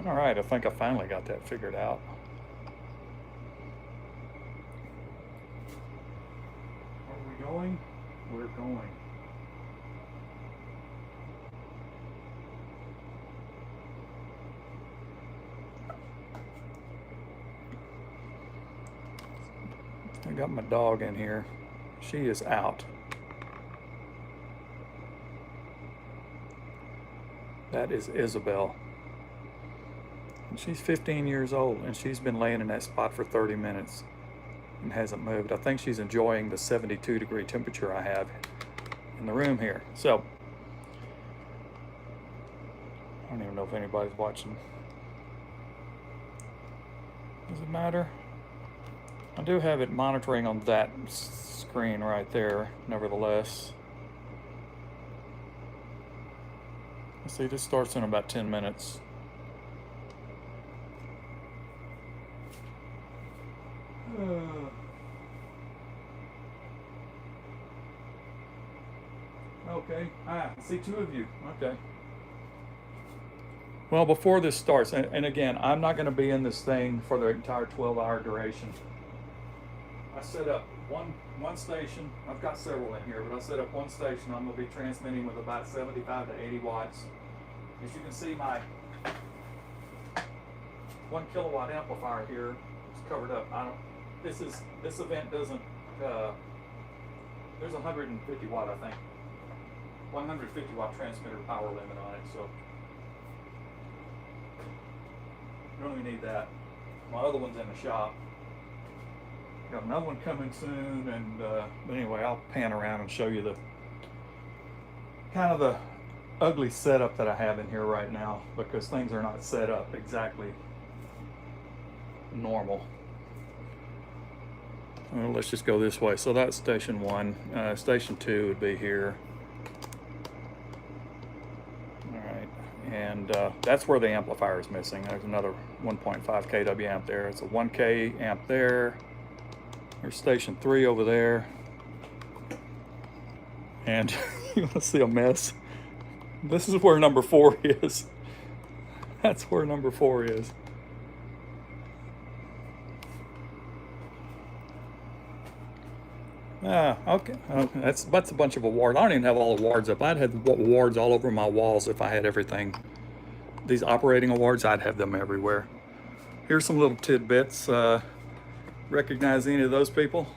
All right, I think I finally got that figured out. Are we going? We're going. I got my dog in here. She is out. That is Isabel. And she's 15 years old, and she's been laying in that spot for 30 minutes and hasn't moved. I think she's enjoying the 72-degree temperature I have in the room here. So, I don't even know if anybody's watching. Does it matter? I do have it monitoring on that screen right there, nevertheless. Let's see, this starts in about 10 minutes. Okay, I see two of you. Okay. Well, before this starts, and again, I'm not going to be in this thing for the entire 12-hour duration. I set up one station. I've got several in here, but I set up one station. I'm going to be transmitting with about 75 to 80 watts. As you can see, my 1 kilowatt amplifier here is covered up. This event doesn't. There's 150 watt, I think. 150 watt transmitter power limit on it, so you don't even need that. My other one's in the shop. Got another one coming soon, and but anyway, I'll pan around and show you the kind of the ugly setup that I have in here right now, because things are not set up exactly normal. Well, let's just go this way. So that's station 1. Station 2 would be here. All right, and that's where the amplifier is missing. There's another 1.5 kW amp there. It's a 1K amp there. There's station 3 over there. And you want to see a mess? This is where number 4 is. That's where number 4 is. Okay. That's a bunch of awards. I don't even have all the awards up. I'd have awards all over my walls if I had everything. These operating awards, I'd have them everywhere. Here's some little tidbits. Recognize any of those people?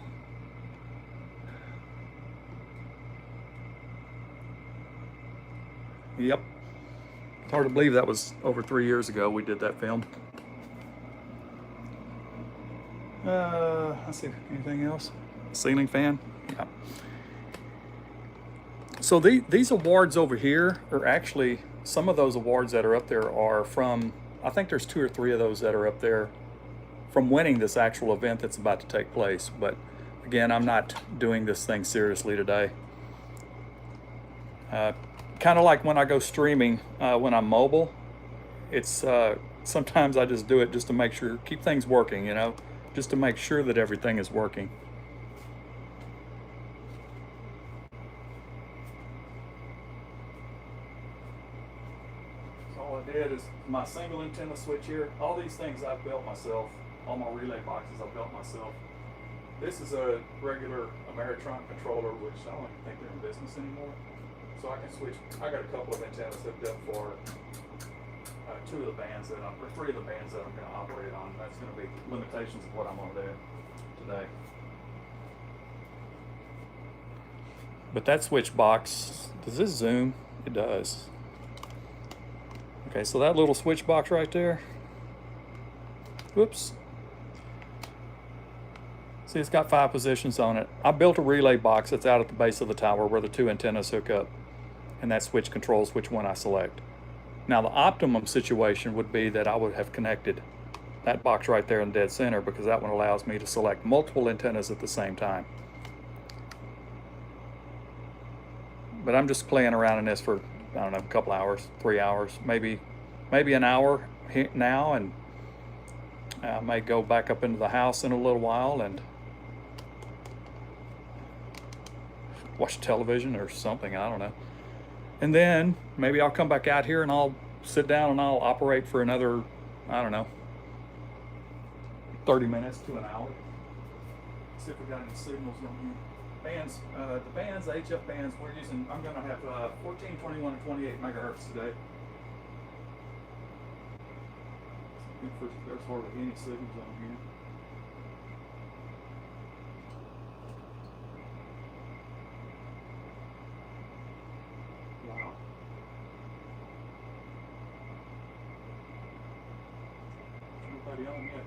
Yep. It's hard to believe that was over 3 years ago we did that film. Let's see, anything else? Ceiling fan? Yeah. So these awards over here are actually, some of those awards that are up there are from, I think there's 2 or 3 of those that are up there from winning this actual event that's about to take place. But again, I'm not doing this thing seriously today. Kind of like when I go streaming, when I'm mobile, it's sometimes I just do it just to make sure, keep things working, you know, just to make sure that everything is working. So all I did is my single antenna switch here. All these things I've built myself. All my relay boxes I've built myself. This is a regular Ameritron controller, which I don't even think they're in business anymore. So I can switch. I got a couple of antennas hooked up for 2 of the bands that or 3 of the bands that I'm going to operate on. That's going to be limitations of what I'm going to do today. But that switch box, does this zoom? It does. Okay, so that little switch box right there. Whoops. See, it's got 5 positions on it. I built a relay box that's out at the base of the tower where the 2 antennas hook up, and that switch controls which one I select. Now, the optimum situation would be that I would have connected that box right there in dead center, because that one allows me to select multiple antennas at the same time. But I'm just playing around in this for, I don't know, a couple hours, 3 hours, maybe an hour now, and I may go back up into the house in a little while and watch television or something, I don't know. And then maybe I'll come back out here and I'll sit down and I'll operate for another, I don't know, 30 minutes to an hour. See if we got any signals on here. Bands, the bands, the HF bands we're using, I'm going to have 14, 21, and 28 megahertz today. There's hardly any signals on here. Wow. Nobody on yet.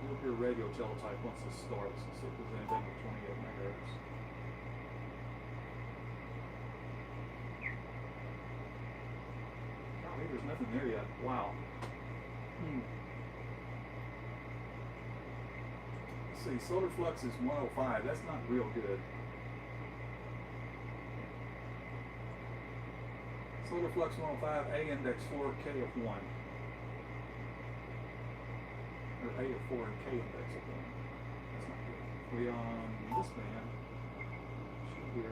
You'll hear radio teletype once this starts. Let's see if there's anything with 28 megahertz. Oh, there's nothing there yet. Wow. Let's see, solar flux is 105. That's not real good. Solar flux 105, A index 4, K of 1. Or A of 4 and K index of 1. That's not good. We on this band should hear.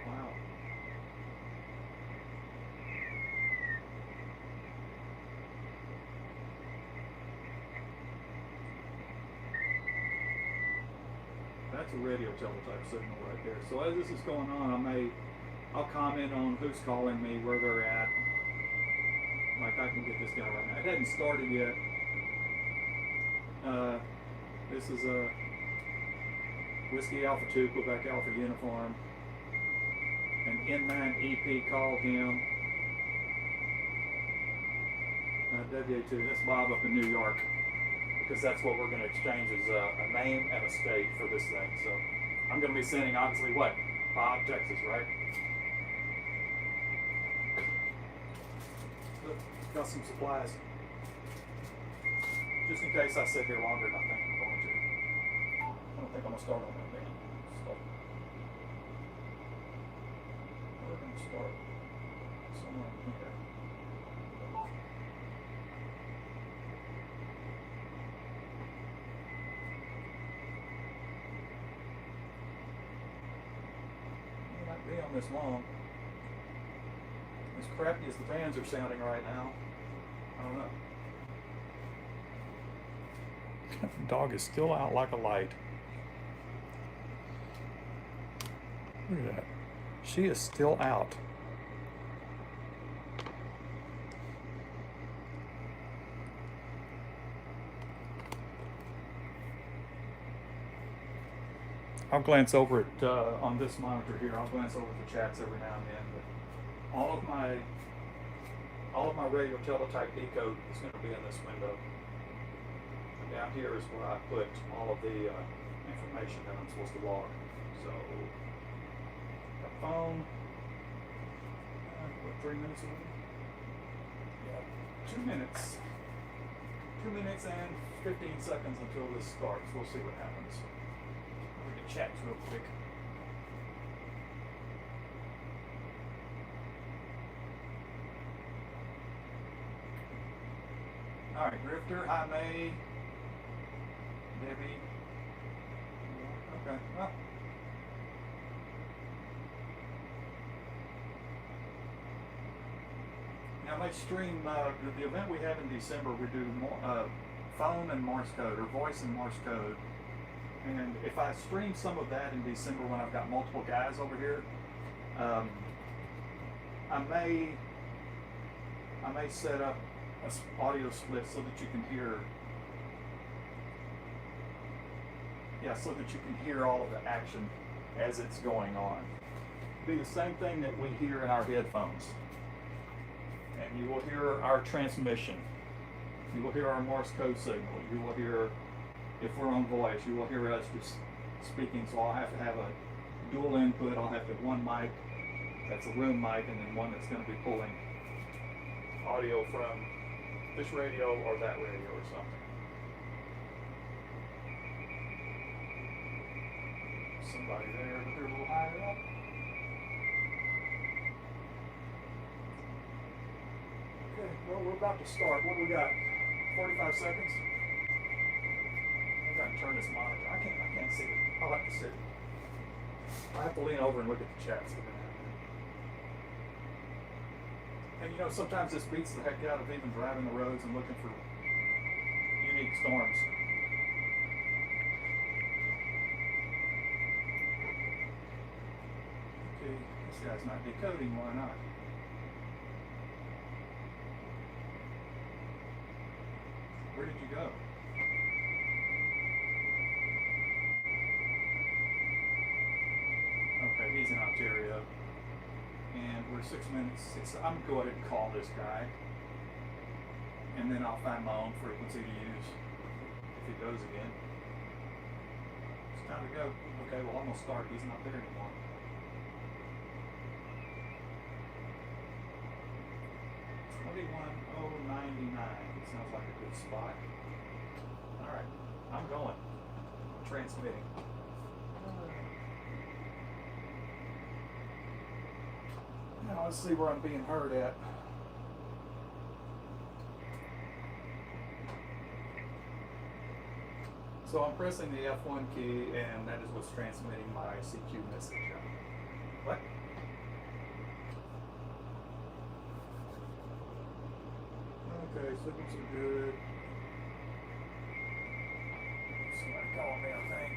Wow. That's a radio teletype signal right there. So as this is going on, I'll comment on who's calling me, where they're at. Like I can get this guy right now. It hadn't started yet. This is a Whiskey Alpha 2, Quebec Alpha Uniform. An N9 EP called him. WA2, that's Bob up in New York. Because that's what we're going to exchange is a name and a state for this thing. So I'm going to be sending, obviously, what? Bob, Texas, right? Look, got some supplies. Just in case I sit here longer than I think I'm going to. I don't think I'm going to start on that band. We're going to start somewhere in here. Be on this long. As crappy as the bands are sounding right now, I don't know. The dog is still out like a light. Look at that. She is still out. I'll glance over it on this monitor here. I'll glance over the chats every now and then. But all of my radio teletype decode is going to be in this window. And down here is where I put all of the information that I'm supposed to log. So, got phone. What, 3 minutes away? Yeah, 2 minutes. 2 minutes and 15 seconds until this starts. We'll see what happens. Chat real quick. All right, Grifter, hi May, Debbie. Okay. Well. Now, my stream the event we have in December. We do phone and Morse code, or voice and Morse code. And if I stream some of that in December when I've got multiple guys over here, I may set up an audio split so that you can hear, so that you can hear all of the action as it's going on. It'll be the same thing that we hear in our headphones. And you will hear our transmission. You will hear our Morse code signal. You will hear, if we're on voice, you will hear us just speaking. So I'll have to have a dual input. I'll have to have one mic that's a room mic, and then one that's going to be pulling audio from this radio or that radio or something. Somebody there, but they're a little higher up. Well, we're about to start. What do we got? 45 seconds? I've got to turn this monitor. I can't see it. I'll have to sit. I have to lean over and look at the chats. And you know, sometimes this beats the heck out of even driving the roads and looking for unique storms. Okay, this guy's not decoding. Why not? Where did you go? Okay, he's in Ontario. And we're 6 minutes. I'm going to go ahead and call this guy. And then I'll find my own frequency to use if he goes again. It's time to go. Okay, well, I'm going to start. He's not there anymore. $21,099. Sounds like a good spot. All right, I'm going. Transmitting. Now let's see where I'm being heard at. So I'm pressing the F1 key, and that is what's transmitting my CQ message. What? Okay, signals are good. Somebody calling me, I think.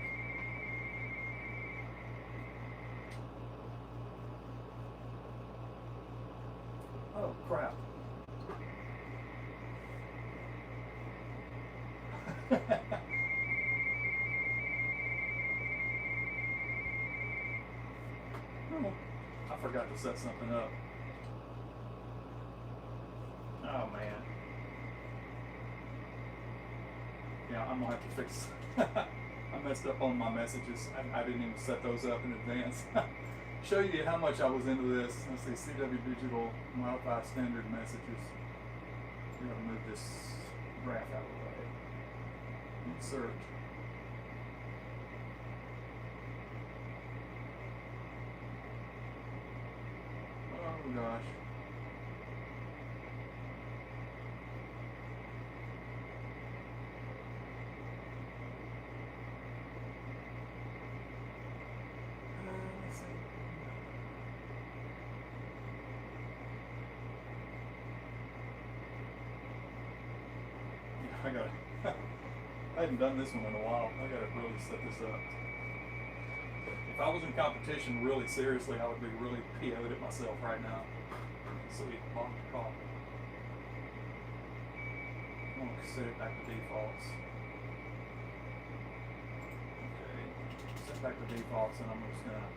Oh, crap. Oh, I forgot to set something up. Oh, man. Yeah, I'm gonna have to fix. I messed up on my messages. I didn't even set those up in advance. Show you how much I was into this. Let's see, CW Digital Wi-Fi standard messages. We're gonna move this graph out of the way. Insert. Oh gosh. I hadn't done this one in a while. I gotta really set this up. If I was in competition really seriously, I would be really PO'd at myself right now. So we locked the call. I'm gonna set it back to defaults. Okay, set back to defaults, and I'm just gonna.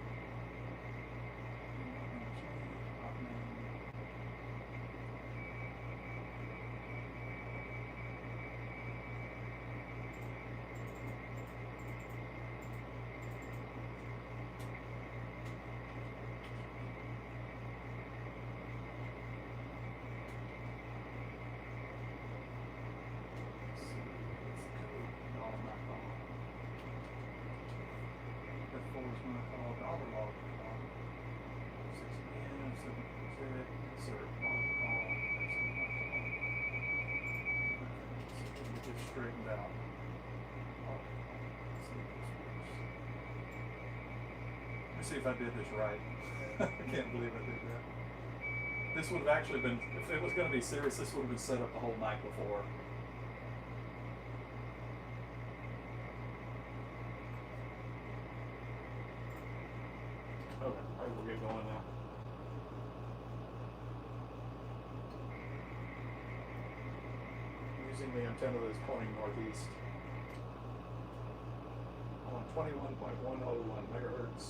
Straightened out. Let me see if I did this right. I can't believe I did that. This would have actually been, if it was going to be serious, this would have been set up the whole night before. Okay, all right, we'll get going now. Using the antenna that's pointing northeast on 21.101 megahertz.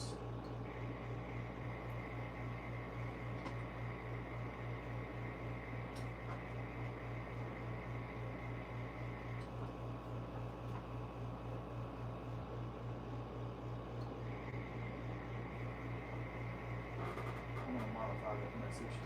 I'm going to modify that message.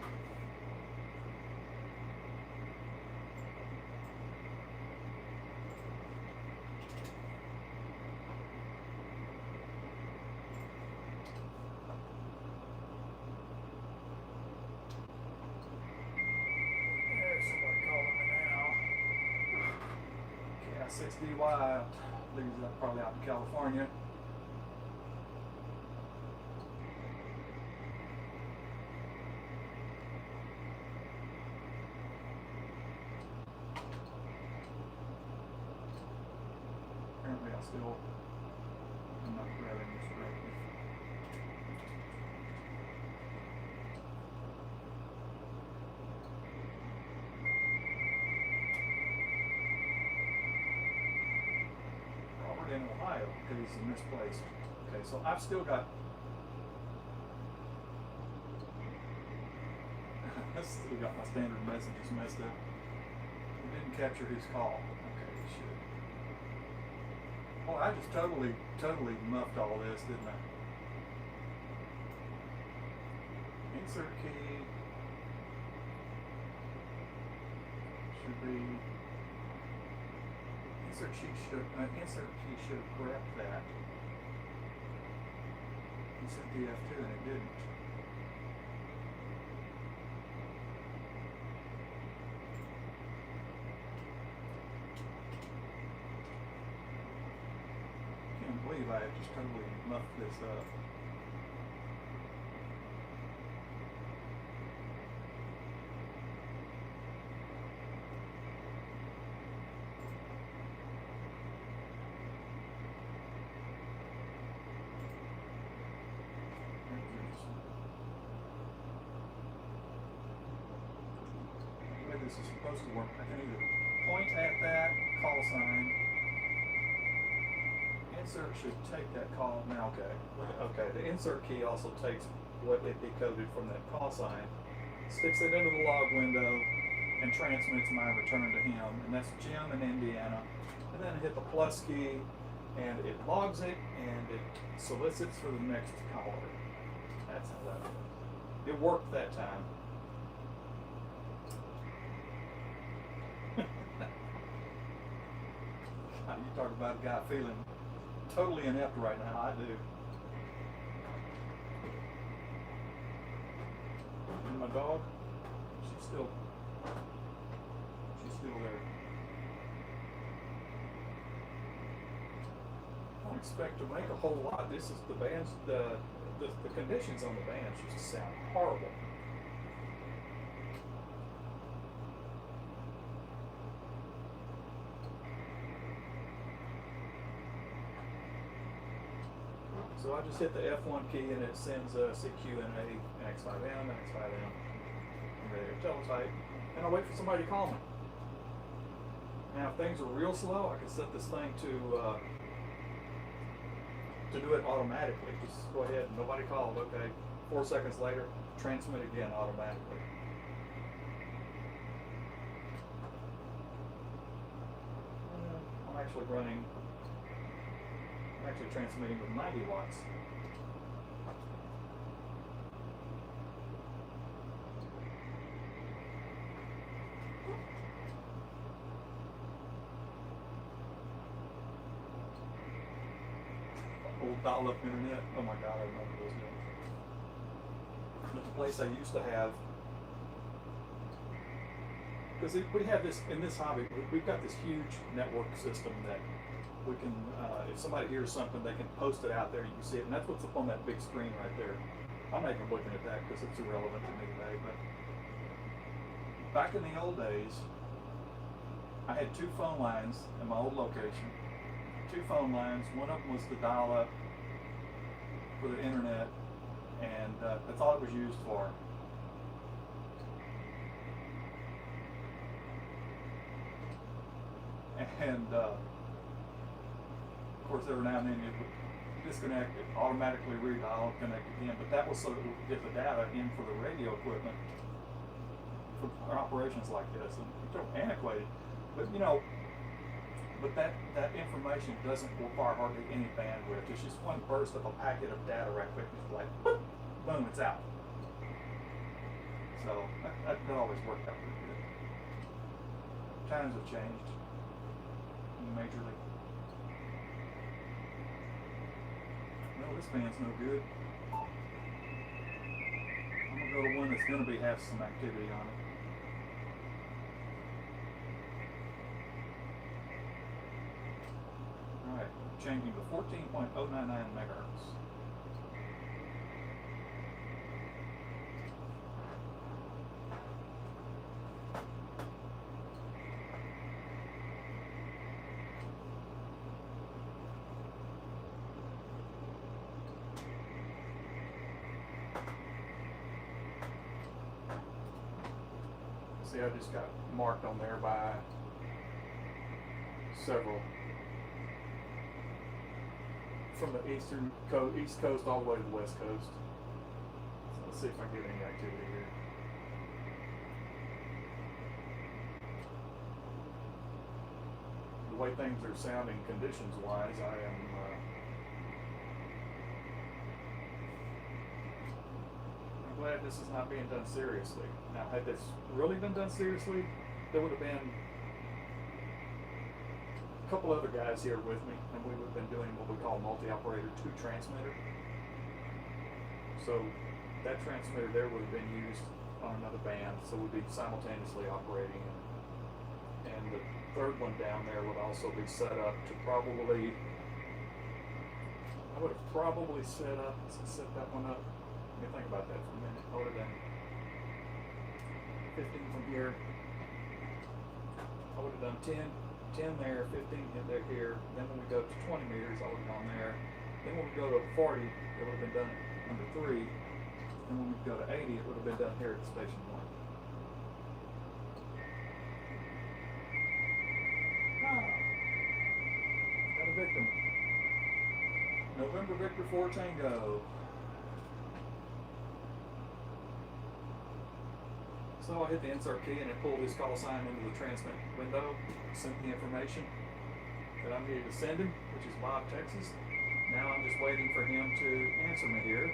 6DY, these are probably out in California. Apparently I still am not grabbing this correctly. Robert in Ohio, because he's misplaced. Okay, so I've still got I still got my standard messages messed up. It didn't capture his call. Okay, it should. Oh, I just totally muffed all this, didn't I? Insert key should be insert key should have grabbed that. Insert the F2 and it didn't. Can't believe I just totally muffed this up. The way this is supposed to work, I can either point at that call sign. Insert should take that call. Now, okay, the insert key also takes what it decoded from that call sign, sticks it into the log window, and transmits my return to him, and that's Jim in Indiana. And then I hit the plus key, and it logs it, and it solicits for the next caller. That's how that works. It worked that time. You talk about a guy feeling totally inept right now. I do. And my dog, she's still there. I don't expect to make a whole lot. This is the band's the conditions on the band just sound horrible. So I just hit the F1 key and it sends a CQ and a X5M and X5M and radio teletype, and I wait for somebody to call me. Now if things are real slow, I can set this thing to do it automatically. Just go ahead, nobody called, okay. 4 seconds later, transmit again automatically. I'm actually transmitting with 90 watts. Old dial-up internet. Oh my God, I remember those days. But the place I used to have, because we have this, in this hobby, we've got this huge network system that we can, if somebody hears something, they can post it out there, you can see it, and that's what's up on that big screen right there. I'm not even looking at that because it's irrelevant to me today, but back in the old days, I had 2 phone lines in my old location. 2 phone lines, one of them was the dial-up for the internet, and that's all it was used for. And of course, every now and then it would disconnect, it automatically redial, connect again, but that was so that we could get the data in for the radio equipment for operations like this. And it's antiquated, but you know, but that information doesn't require hardly any bandwidth. It's just one burst of a packet of data right quick, it's like, boom, it's out. So that always worked out pretty good. Times have changed majorly. No, this band's no good. I'm gonna go to one that's gonna have some activity on it. changing to 14.099 megahertz. See, I just got marked on there by several from the east coast all the way to the west coast. So let's see if I get any activity here. The way things are sounding conditions wise, I'm glad this is not being done seriously. Now, had this really been done seriously, there would have been a couple other guys here with me, and we would have been doing what we call multi-operator 2 transmitter. So that transmitter there would have been used on another band, so we'd be simultaneously operating. And the third one down there would also be set up to probably, I would have probably set that one up. Let me think about that for a minute. I would have done 15 from here. I would have done 10 there, 15 in there here. Then when we go to 20 meters, I would have gone there. Then when we go to 40, it would have been done at number 3. And when we go to 80, it would have been done here at station 1. Got a victim. November Victor 4 Tango. So I hit the insert key and it pulled this call sign into the transmit window, sent the information that I needed to send him, which is Bob, Texas. Now I'm just waiting for him to answer me here.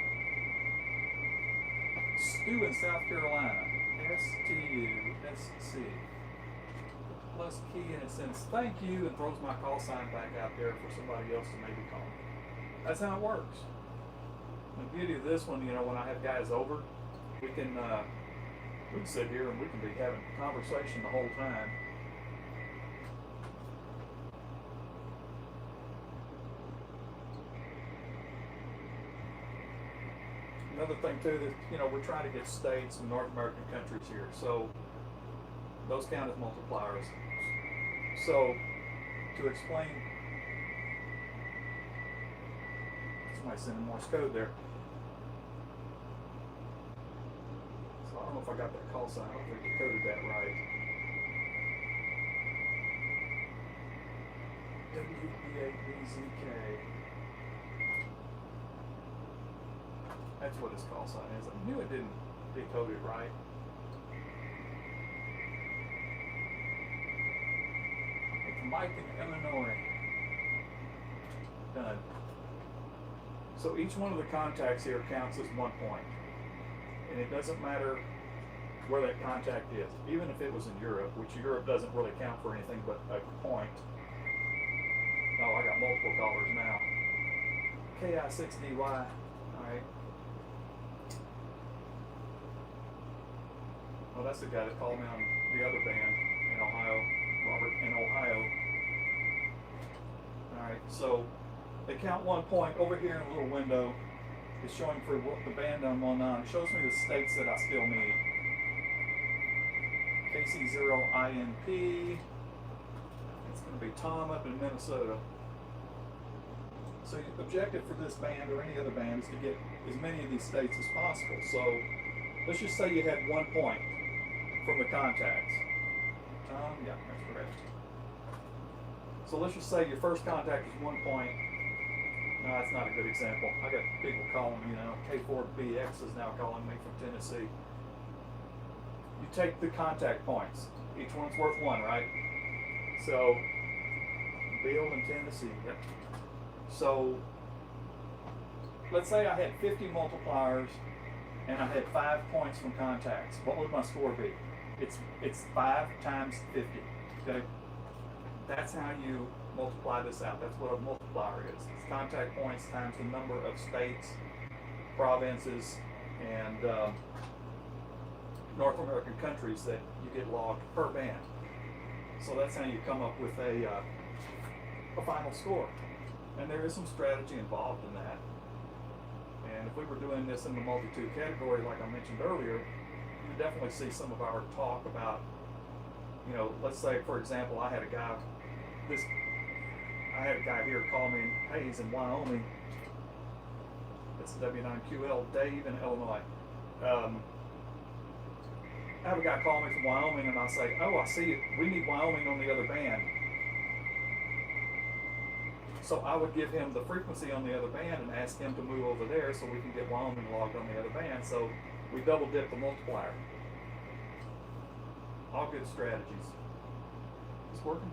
Stu in South Carolina, STUSC. Plus key and it says thank you and throws my call sign back out there for somebody else to maybe call me. That's how it works. The beauty of this one, when I have guys over, we can sit here and we can be having a conversation the whole time. Another thing too, that we're trying to get states and North American countries here, so those count as multipliers. So to explain, somebody sending Morse code there. I don't know if I got that call sign. I don't think I decoded that right. WB8BZK. That's what his call sign is. I knew it didn't decode it right. It's Mike in Illinois. Done. So each one of the contacts here counts as 1 point. And it doesn't matter where that contact is, even if it was in Europe, which Europe doesn't really count for anything but a point. Oh, I got multiple callers now. KI6DY, all right. Well, that's the guy that called me on the other band in Ohio, Robert in Ohio. All right, so they count 1 point over here in a little window. It's showing for what the band I'm on. It shows me the states that I still need. KC0INP. It's going to be Tom up in Minnesota. So the objective for this band or any other band is to get as many of these states as possible. So let's just say you had 1 point from the contacts. Tom, yeah, that's correct. So let's just say your first contact is 1 point. No, that's not a good example. I got people calling me now. K4BX is now calling me from Tennessee. You take the contact points. Each one's worth 1, right? So, Bill in Tennessee. Yep. So, let's say I had 50 multipliers and I had 5 points from contacts. What would my score be? It's 5 times 50. Okay? That's how you multiply this out. That's what a multiplier is. It's contact points times the number of states, provinces, and North American countries that you get logged per band. So that's how you come up with a final score. And there is some strategy involved in that. And if we were doing this in the multi-tube category, like I mentioned earlier, you would definitely see some of our talk about, you know, let's say, for example, I had a guy here call me, hey, he's in Wyoming. It's W9QL, Dave in Illinois. I have a guy call me from Wyoming, and I say, oh, I see it. We need Wyoming on the other band. So I would give him the frequency on the other band and ask him to move over there so we can get Wyoming logged on the other band. So we double dip the multiplier. All good strategies. Is this working?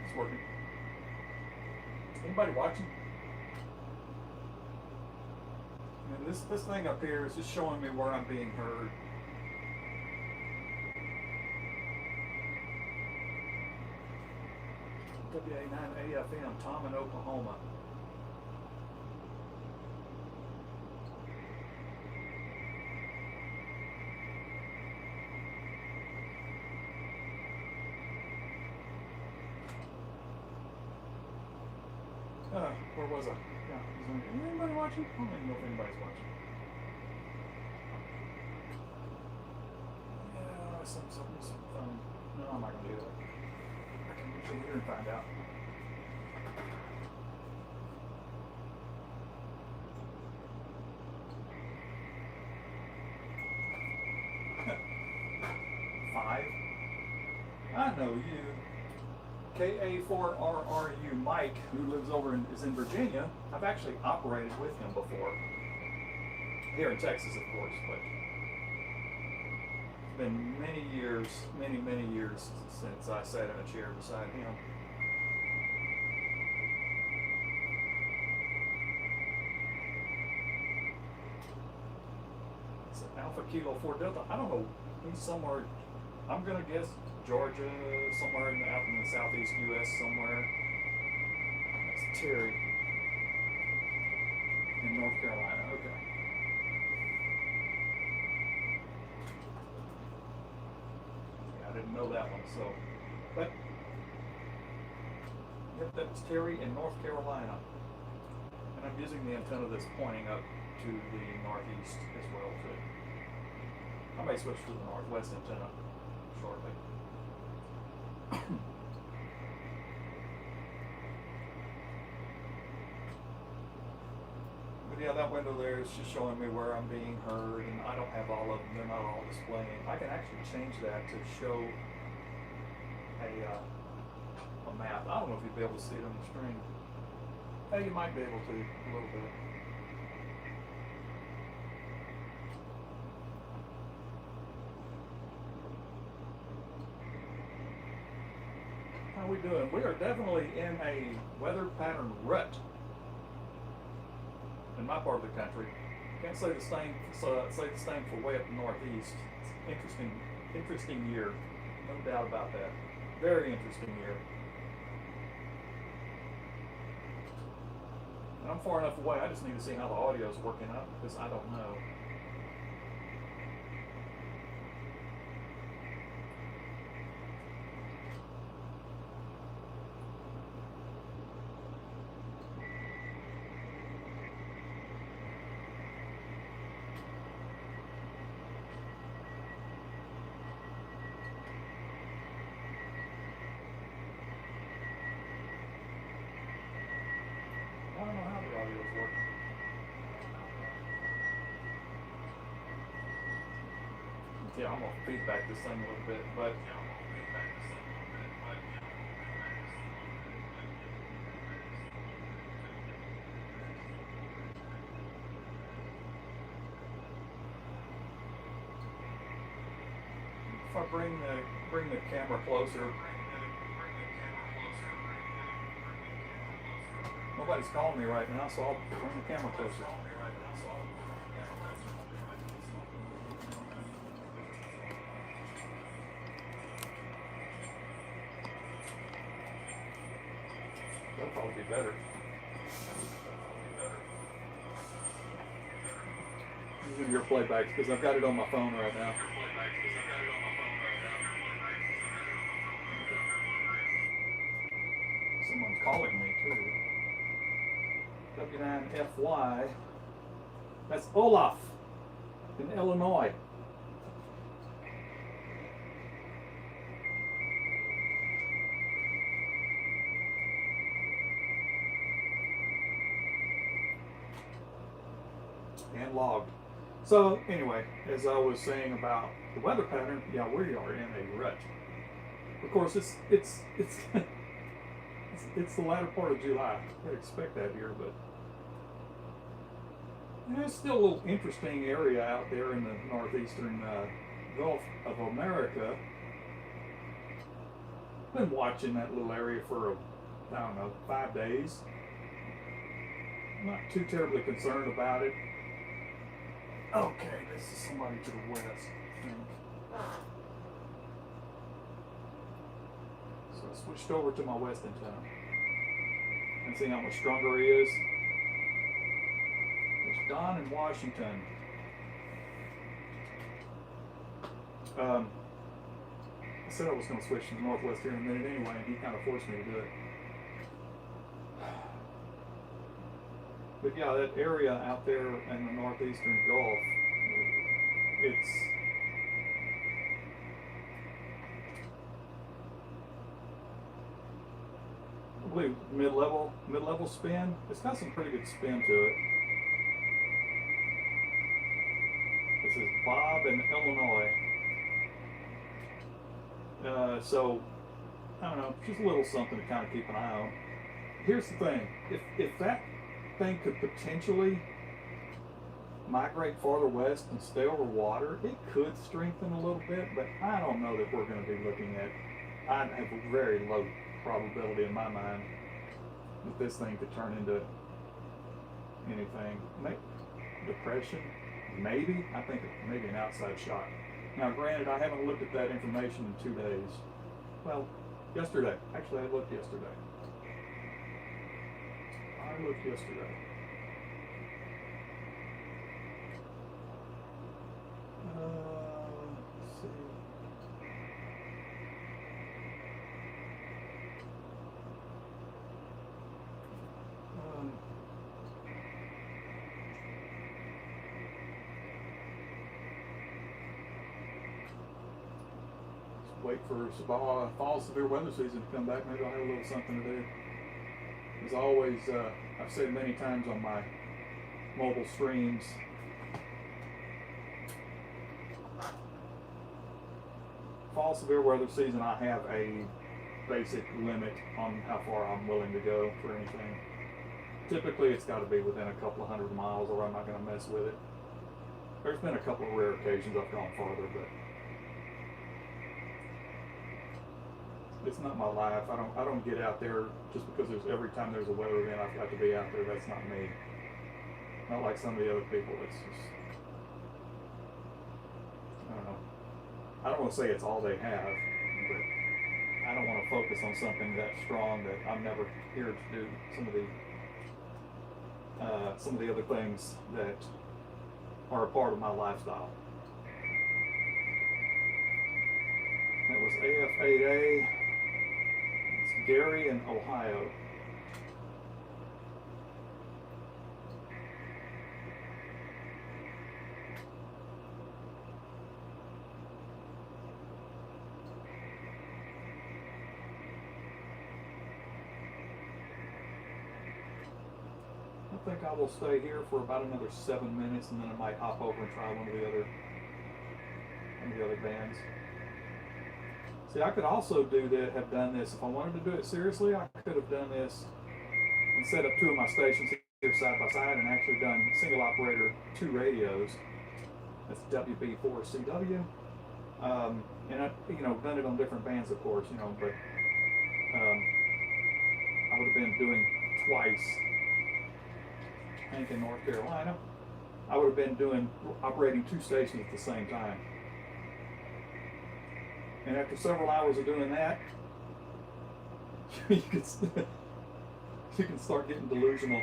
It's working. Anybody watching? And this thing up here is just showing me where I'm being heard. WA9AFM, Tom in Oklahoma. Where was I? Yeah, anybody watching? I don't even know if anybody's watching. Yeah, some phone. No, I'm not gonna do that. I can usually hear and find out. Five. I know you. KA4RRU Mike, who lives is in Virginia. I've actually operated with him before. Here in Texas, of course, but it's been many years since I sat in a chair beside him. It's Alpha Kilo 4 Delta. I don't know. He's somewhere. I'm gonna guess Georgia, somewhere out in the southeast U.S. somewhere. That's Terry in North Carolina. Okay. Yeah, I didn't know that one. So, but yep, that's Terry in North Carolina, and I'm using the antenna that's pointing up to the northeast as well too. I may switch to the northwest antenna shortly. But yeah, that window there is just showing me where I'm being heard, and I don't have all of them. They're not all displaying. I can actually change that to show a map. I don't know if you'd be able to see it on the screen. Hey, you might be able to a little bit. How we doing? We are definitely in a weather pattern rut in my part of the country. Can't say the same. Say the same for way up the northeast. It's interesting year, no doubt about that. Very interesting year. And I'm far enough away. I just need to see how the audio is working out because I don't know. I don't know how the audio is working. Yeah, I'm gonna feedback this thing a little bit, but if I bring the camera closer. Nobody's calling me right now, so I'll bring the camera closer. That'll probably be better. These are your playbacks because I've got it on my phone right now. Someone's calling me too. W9FY. That's Olaf in Illinois. And logged. So anyway, as I was saying about the weather pattern, yeah, we are in a rut. Of course, it's it's the latter part of July. I'd expect that here, but it's still a little interesting area out there in the northeastern Gulf of America. Been watching that little area for, I don't know, 5 days. I'm not too terribly concerned about it. Okay, this is somebody to the west, I think. So I switched over to my west antenna. And see how much stronger he is. It's Don in Washington. I said I was going to switch to the northwest here in a minute anyway, and he kind of forced me to do it. But yeah, that area out there in the northeastern Gulf, it's I believe mid-level spin. It's got some pretty good spin to it. This is Bob in Illinois. So I don't know, just a little something to kind of keep an eye on. Here's the thing: if that thing could potentially migrate farther west and stay over water, it could strengthen a little bit, but I don't know that we're going to be looking at. I have a very low probability in my mind that this thing could turn into anything. Depression, maybe. I think maybe an outside shot. Now, granted, I haven't looked at that information in 2 days. Well, yesterday. Actually, I looked yesterday. Let's see. Wait for fall severe weather season to come back. Maybe I'll have a little something to do. As always, I've said many times on my mobile streams, fall severe weather season, I have a basic limit on how far I'm willing to go for anything. Typically, it's got to be within a couple of 100 miles, or I'm not going to mess with it. There's been a couple of rare occasions I've gone farther, but it's not my life. I don't get out there just because every time there's a weather event I've got to be out there. That's not me. Not like some of the other people. It's just, I don't know. I don't want to say it's all they have, but I don't want to focus on something that strong that I'm never here to do some of the other things that are a part of my lifestyle. That was AF8A. It's Gary in Ohio. I think I will stay here for about another 7 minutes, and then I might hop over and try one of the other bands. See, I could also have done this if I wanted to do it seriously. I could have done this and set up 2 of my stations here side by side, and actually done single operator 2 radios. That's WB4CW, and I, done it on different bands, of course, but I would have been doing twice. Hank in North Carolina, I would have been operating 2 stations at the same time. And after several hours of doing that, you can start getting delusional.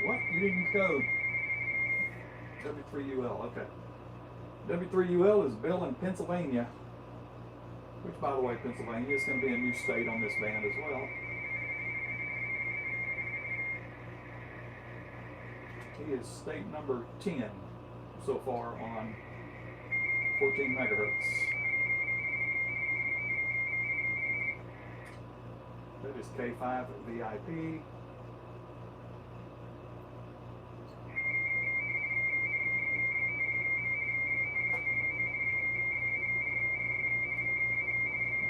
What? You didn't code W3UL, okay. W3UL is Bill in Pennsylvania, which, by the way, Pennsylvania is going to be a new state on this band as well. He is state number 10 so far on 14 megahertz. That is K5 VIP.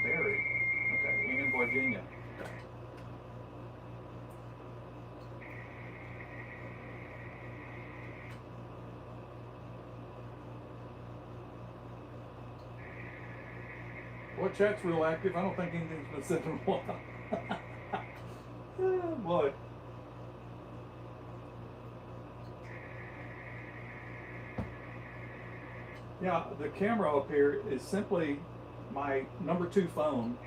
Barry. Okay, in Virginia. Okay. Well, chat's real active. I don't think anything's been said in a while. Oh, boy. Yeah, the camera up here is simply my number 2 phone.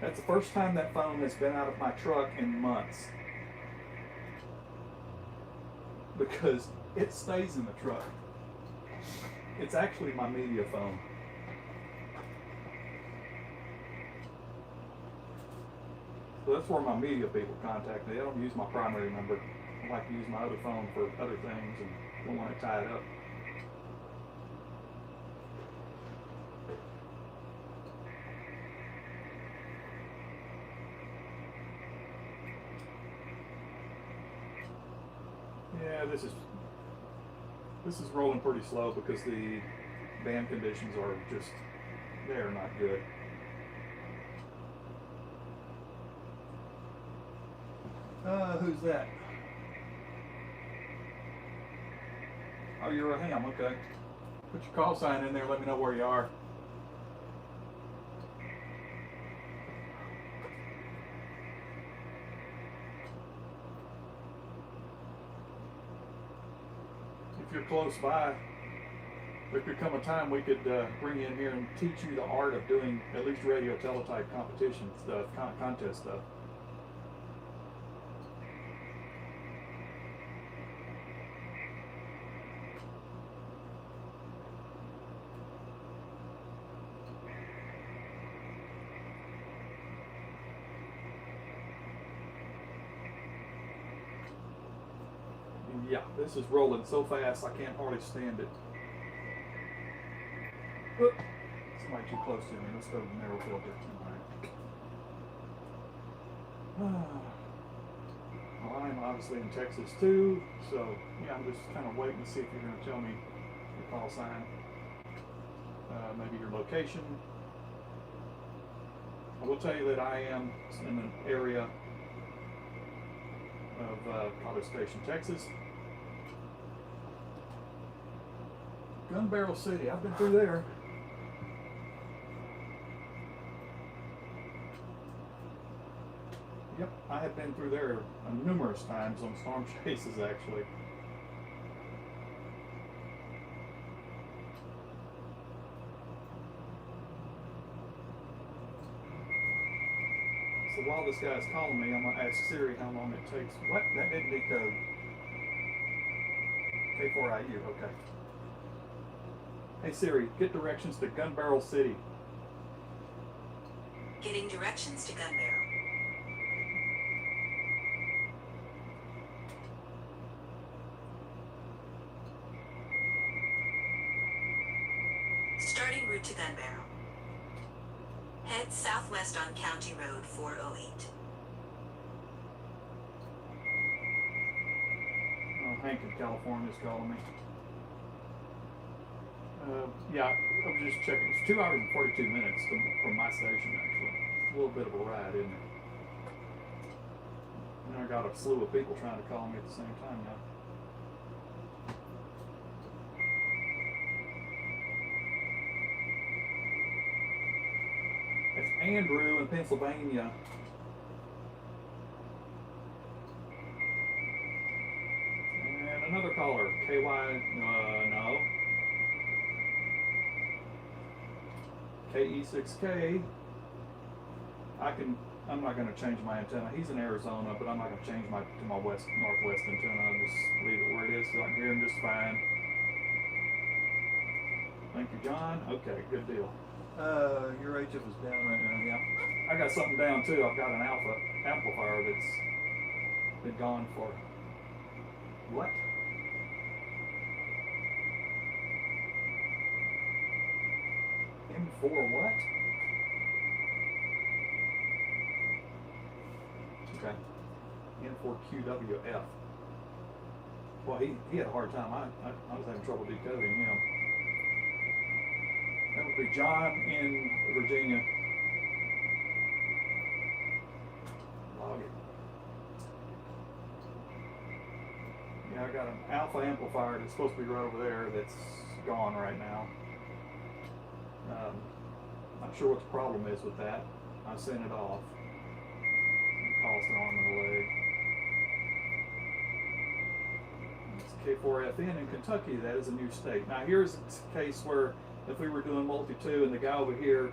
That's the first time that phone has been out of my truck in months, because it stays in the truck. It's actually my media phone. So that's where my media people contact me. They don't use my primary number. I like to use my other phone for other things and don't want to tie it up. Yeah, this is rolling pretty slow because the band conditions are just, they're not good. Who's that? Oh, you're a ham, okay. Put your call sign in there, let me know where you are. If you're close by, there could come a time we could bring you in here and teach you the art of doing at least radio teletype competition stuff, contest stuff. Yeah, this is rolling so fast I can't hardly stand it. Oop. Somebody too close to me. Let's go to the narrow filter. Alright. Well, I'm obviously in Texas too, so yeah, I'm just kind of waiting to see if you're going to tell me your call sign, maybe your location. I will tell you that I am in an area of College Station, Texas. Gun Barrel City, I've been through there. Yep, I have been through there numerous times on storm chases, actually. So while this guy's calling me, I'm going to ask Siri how long it takes. What? That didn't decode. K4IU, okay. Hey Siri, get directions to Gun Barrel City. Getting directions to Gun Barrel. Starting route to Gun Barrel. Head southwest on County Road 408. Oh, Hank in California is calling me. Yeah, I was just checking. It's 2 hours and 42 minutes from my station, actually. It's a little bit of a ride, isn't it? And I got a slew of people trying to call me at the same time now. It's Andrew in Pennsylvania. And another caller, KY, no. KE6K. I'm not going to change my antenna. He's in Arizona, but I'm not going to change to my northwest antenna. I'll just leave it where it is so I can hear him just fine. Thank you, John. Okay, good deal. Your HF is down right now. Yeah, I got something down too. I've got an alpha amplifier that's been gone for what? M4 what? Okay. N4QWF. Well, he had a hard time. I was having trouble decoding him. That would be John in Virginia. Log it. Yeah, I got an alpha amplifier that's supposed to be right over there that's gone right now. Not sure what the problem is with that. I sent it off. It cost an arm and a leg. It's K4FN in Kentucky. That is a new state. Now here's a case where if we were doing multi-2 and the guy over here,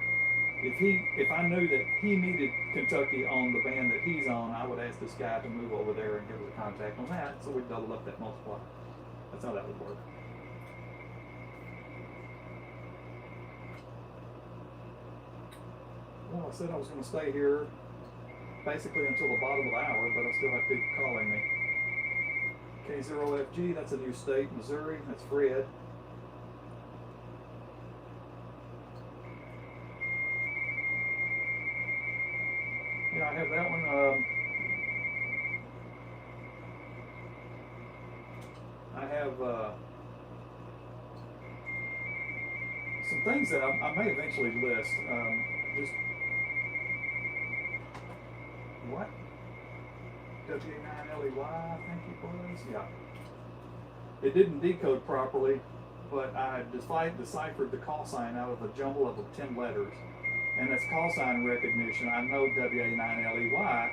if I knew that he needed Kentucky on the band that he's on, I would ask this guy to move over there and give us a contact on that, so we'd double up that multiplier. That's how that would work. Well, I said I was going to stay here basically until the bottom of the hour, but I still have people calling me. K0FG, that's a new state, Missouri. That's Fred. Yeah, I have that one. I have some things that I may eventually list. Just what? WA9LEY, I think it was. Yeah. It didn't decode properly, but I deciphered the call sign out of a jumble of 10 letters. And that's call sign recognition. I know WA9LEY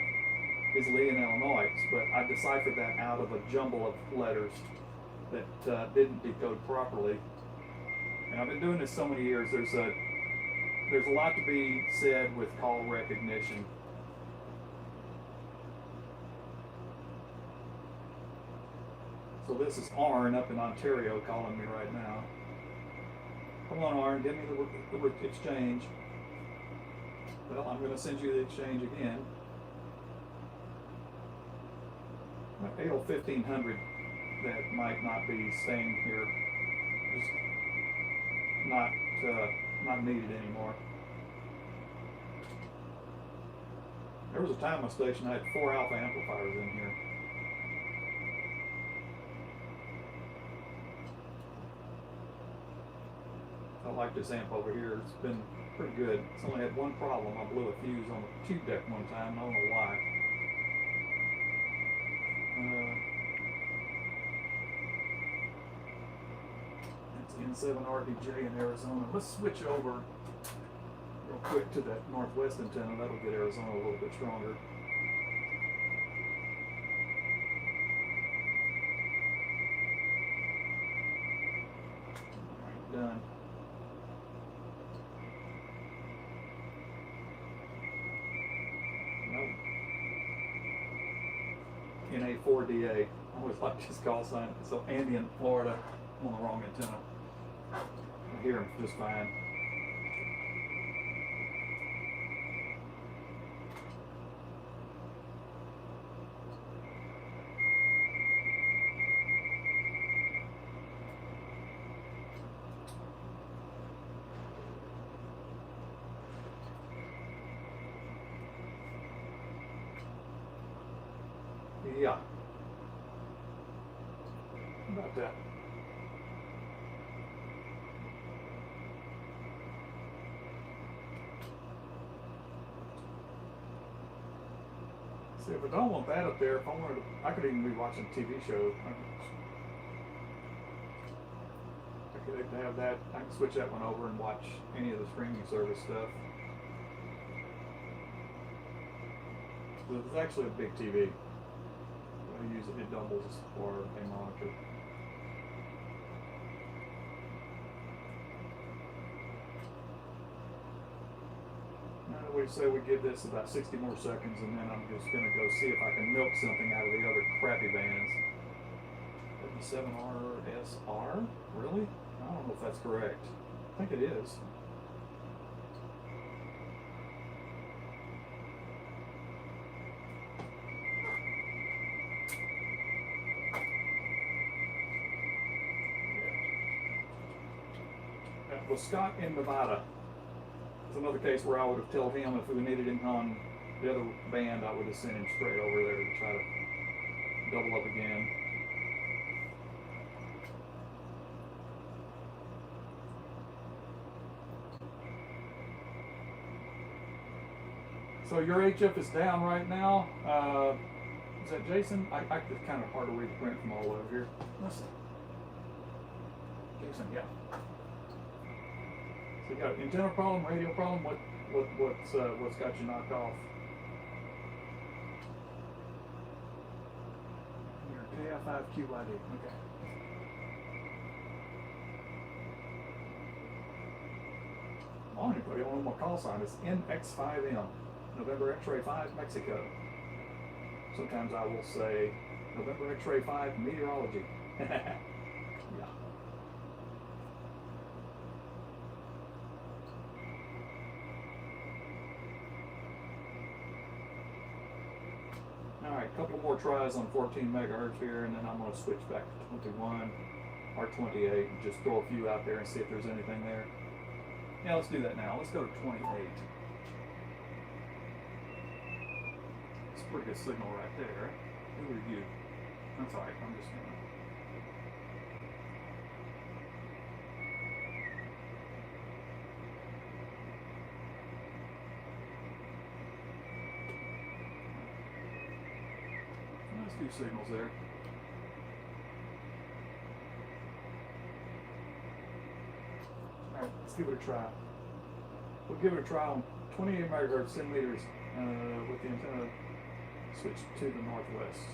is Lee in Illinois, but I deciphered that out of a jumble of letters that didn't decode properly. And I've been doing this so many years. There's a lot to be said with call recognition. So this is Arn up in Ontario calling me right now. Come on, Arn, give me the exchange. Well, I'm going to send you the exchange again. AL1500 that might not be staying here, just not needed anymore. There was a time my station had 4 alpha amplifiers in here. I like this amp over here. It's been pretty good. It's only had one problem. I blew a fuse on the tube deck one time. I don't know why. That's N7RDJ in Arizona. Let's switch over real quick to that northwest antenna. That'll get Arizona a little bit stronger. All right, done. NA4DA. I always like this call sign. So Andy in Florida, I'm on the wrong antenna. I hear him just fine. Yeah. How about that? See, if I don't want that up there, if I wanted to, I could even be watching a TV show. I could have that. I can switch that one over and watch any of the streaming service stuff. So it's actually a big TV. I use it, it doubles for a monitor. Now we say we give this about 60 more seconds, and then I'm just going to go see if I can milk something out of the other crappy bands. 7RSR? Really? I don't know if that's correct. I think it is. Yeah. Well, Scott in Nevada. It's another case where I would have told him if we needed him on the other band, I would have sent him straight over there to try to double up again. So your HF is down right now. Is that Jason? It's kind of hard to read the print from all over here. Let's see. Jason, yeah. So you got an antenna problem, radio problem. What's got you knocked off? Your KF5QYD. Okay. On anybody, I want my call sign is NX5M, November X-ray 5, Mexico. Sometimes I will say November X-ray 5, meteorology. Yeah. All right, a couple more tries on 14 megahertz here, and then I'm going to switch back to 21 or 28 and just throw a few out there and see if there's anything there. Yeah, let's do that now. Let's go to 28. It's a pretty good signal right there. Who are you? That's all right. I'm just gonna. Let's do signals there. Alright, let's give it a try. We'll give it a try on 28 megahertz, 10 meters, with the antenna switched to the northwest.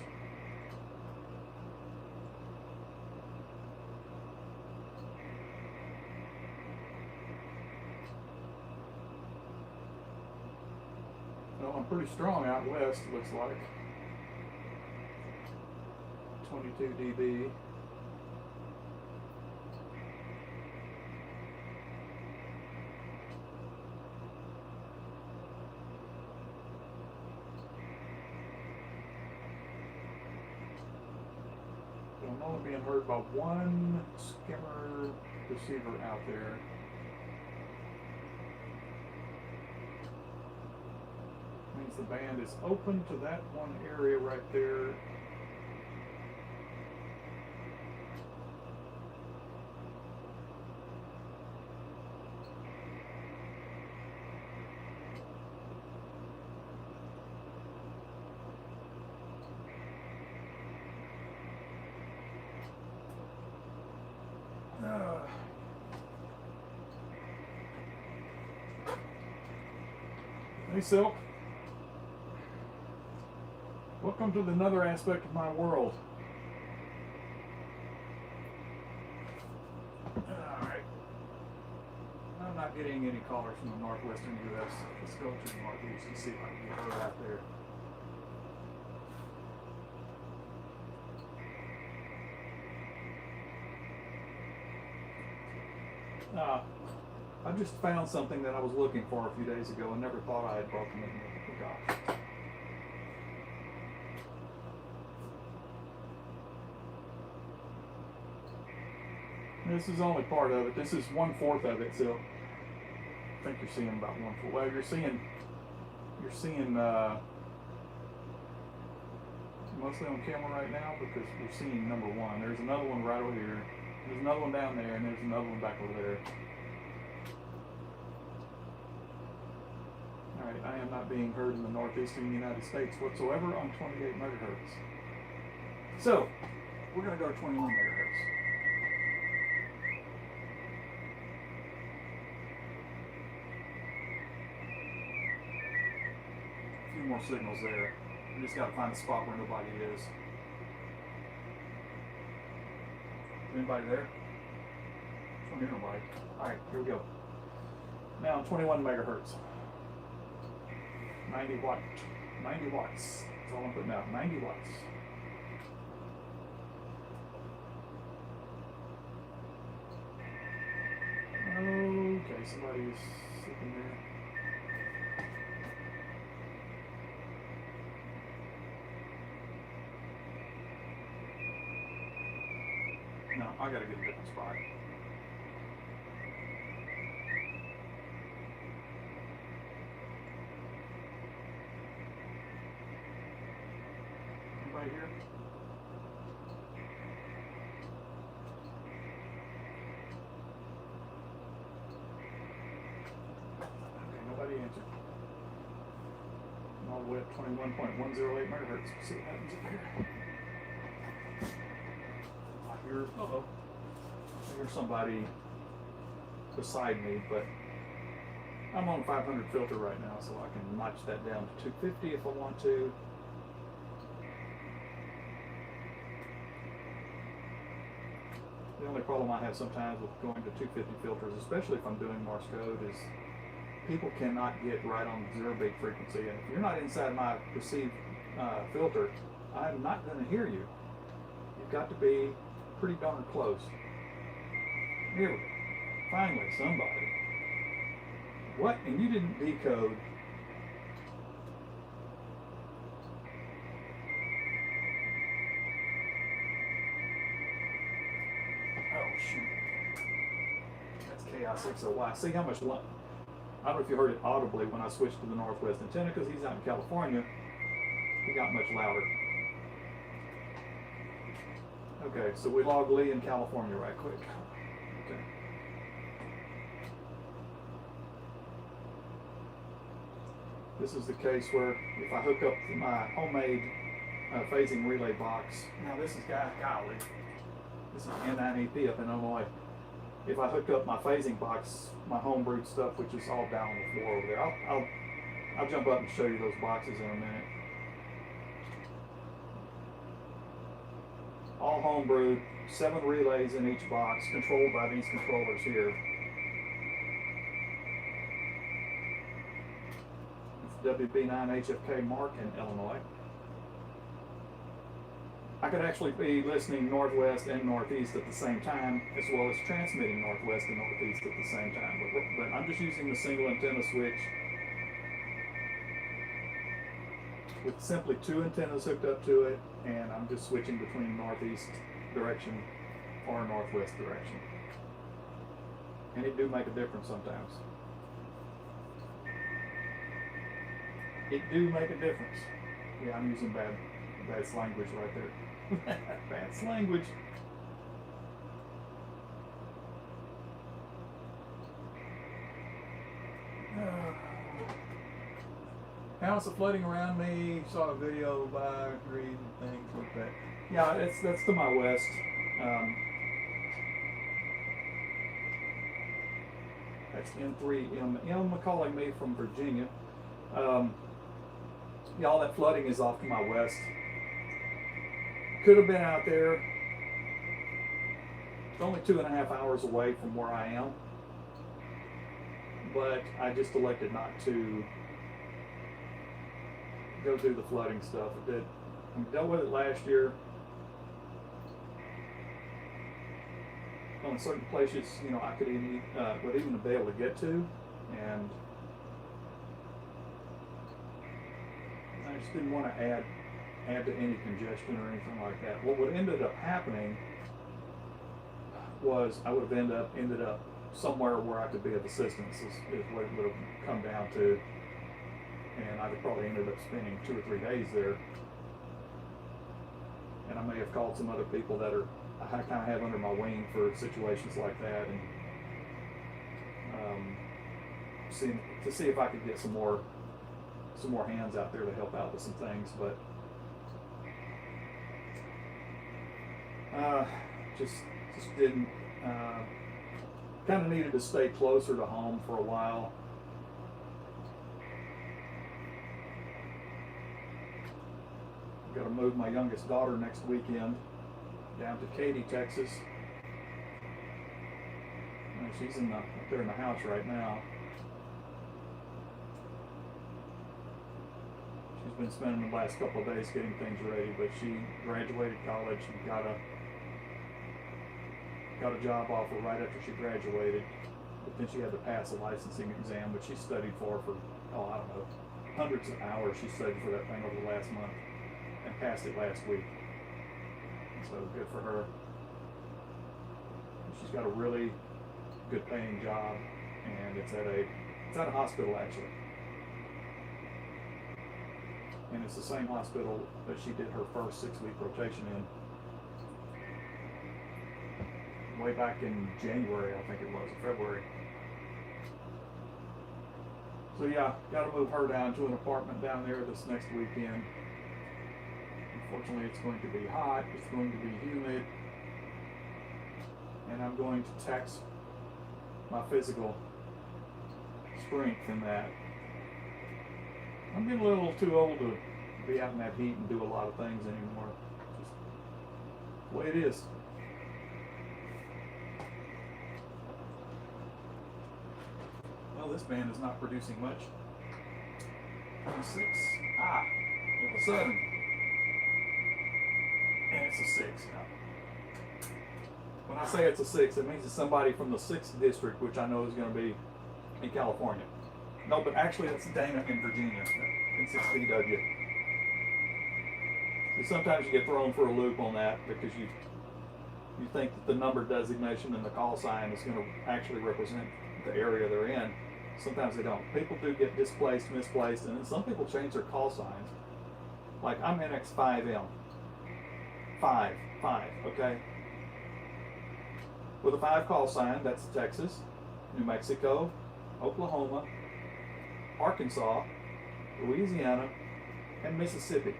Well, I'm pretty strong out west, it looks like. 22 dB. I'm only being heard by one skimmer receiver out there. Means the band is open to that one area right there. Hey Silk, welcome to another aspect of my world. Alright, I'm not getting any callers from the northwestern US. Let's go to the northeast and see if I can get her out there. I just found something that I was looking for a few days ago and never thought I had broken it. Oh gosh. This is only part of it. This is 1/4 of it, so I think you're seeing about 1/4. Well, you're seeing mostly on camera right now because you're seeing number one. There's another one right over here. There's another one down there, and there's another one back over there. Alright, I am not being heard in the northeastern United States whatsoever on 28 megahertz. So, we're going to go to 21 megahertz. A few more signals there. We just got to find a spot where nobody is. Anybody there? I don't hear nobody. Alright, here we go. Now 21 megahertz. 90 watts. That's all I'm putting out. 90 watts. Oh, just sitting there. No, I gotta get a different spot. Anybody here? Okay, nobody answered. I'm all the way up 21.108 megahertz. See what happens up here. I hear, I hear somebody beside me, but I'm on 500 filter right now, so I can notch that down to 250 if I want to. The only problem I have sometimes with going to 250 filters, especially if I'm doing Morse code, is people cannot get right on the 0 beat frequency. And if you're not inside my received filter, I'm not going to hear you. You've got to be pretty darn close. Here we go. Finally, somebody. What? And you didn't decode. Oh, shoot. That's KI60Y. See how much, I don't know if you heard it audibly when I switched to the Northwest antenna, because he's out in California. He got much louder. Okay, so we log Lee in California right quick. Okay. This is the case where if I hook up my homemade phasing relay box, now this is golly, this is N9AP up in Illinois. If I hook up my phasing box, my homebrewed stuff, which is all down on the floor over there, I'll jump up and show you those boxes in a minute. All homebrewed, 7 relays in each box, controlled by these controllers here. WB9HFK Mark in Illinois. I could actually be listening northwest and northeast at the same time, as well as transmitting northwest and northeast at the same time. But I'm just using the single antenna switch with simply 2 antennas hooked up to it, and I'm just switching between northeast direction or northwest direction. And it do make a difference sometimes. It do make a difference. Yeah, I'm using bad language right there. Bad language. How's the flooding around me? Saw a video by reading things like that. Yeah, that's to my west. That's N3M calling me from Virginia. Yeah, all that flooding is off to my west. Could have been out there. It's only 2.5 hours away from where I am, but I just elected not to go do the flooding stuff. I dealt with it last year. On certain places, I could would even be able to get to, and I just didn't want to add to any congestion or anything like that. What would ended up happening was I would have ended up somewhere where I could be of assistance is what it would have come down to. And I'd have probably ended up spending 2 or 3 days there. And I may have called some other people that I kind of have under my wing for situations like that, and see if I could get some more hands out there to help out with some things, but just didn't. Kind of needed to stay closer to home for a while. Got to move my youngest daughter next weekend down to Katy, Texas. She's up there in the house right now. She's been spending the last couple of days getting things ready, but she graduated college and got a job offer right after she graduated. but then she had to pass a licensing exam, which she studied for, oh, I don't know, hundreds of hours she studied for that thing over the last month, and passed it last week. So good for her. She's got a really good paying job, and it's at a hospital actually. And it's the same hospital that she did her first 6-week rotation in way back in January, I think it was, or February. So yeah, got to move her down to an apartment down there this next weekend. Unfortunately, it's going to be hot, it's going to be humid, and I'm going to tax my physical strength in that. I'm getting a little too old to be out in that heat and do a lot of things anymore. Just the way it is. Well, this band is not producing much. 26. All of a sudden. And it's a 6 now. When I say it's a 6, it means it's somebody from the 6th district, which I know is going to be in California. No, but actually that's Dana in Virginia, in 6BW. See, sometimes you get thrown for a loop on that because you think that the number designation and the call sign is going to actually represent the area they're in. Sometimes they don't. People do get displaced, misplaced, and then some people change their call signs. Like I'm NX5M. 5, okay? With a 5 call sign, that's Texas, New Mexico, Oklahoma, Arkansas, Louisiana, and Mississippi.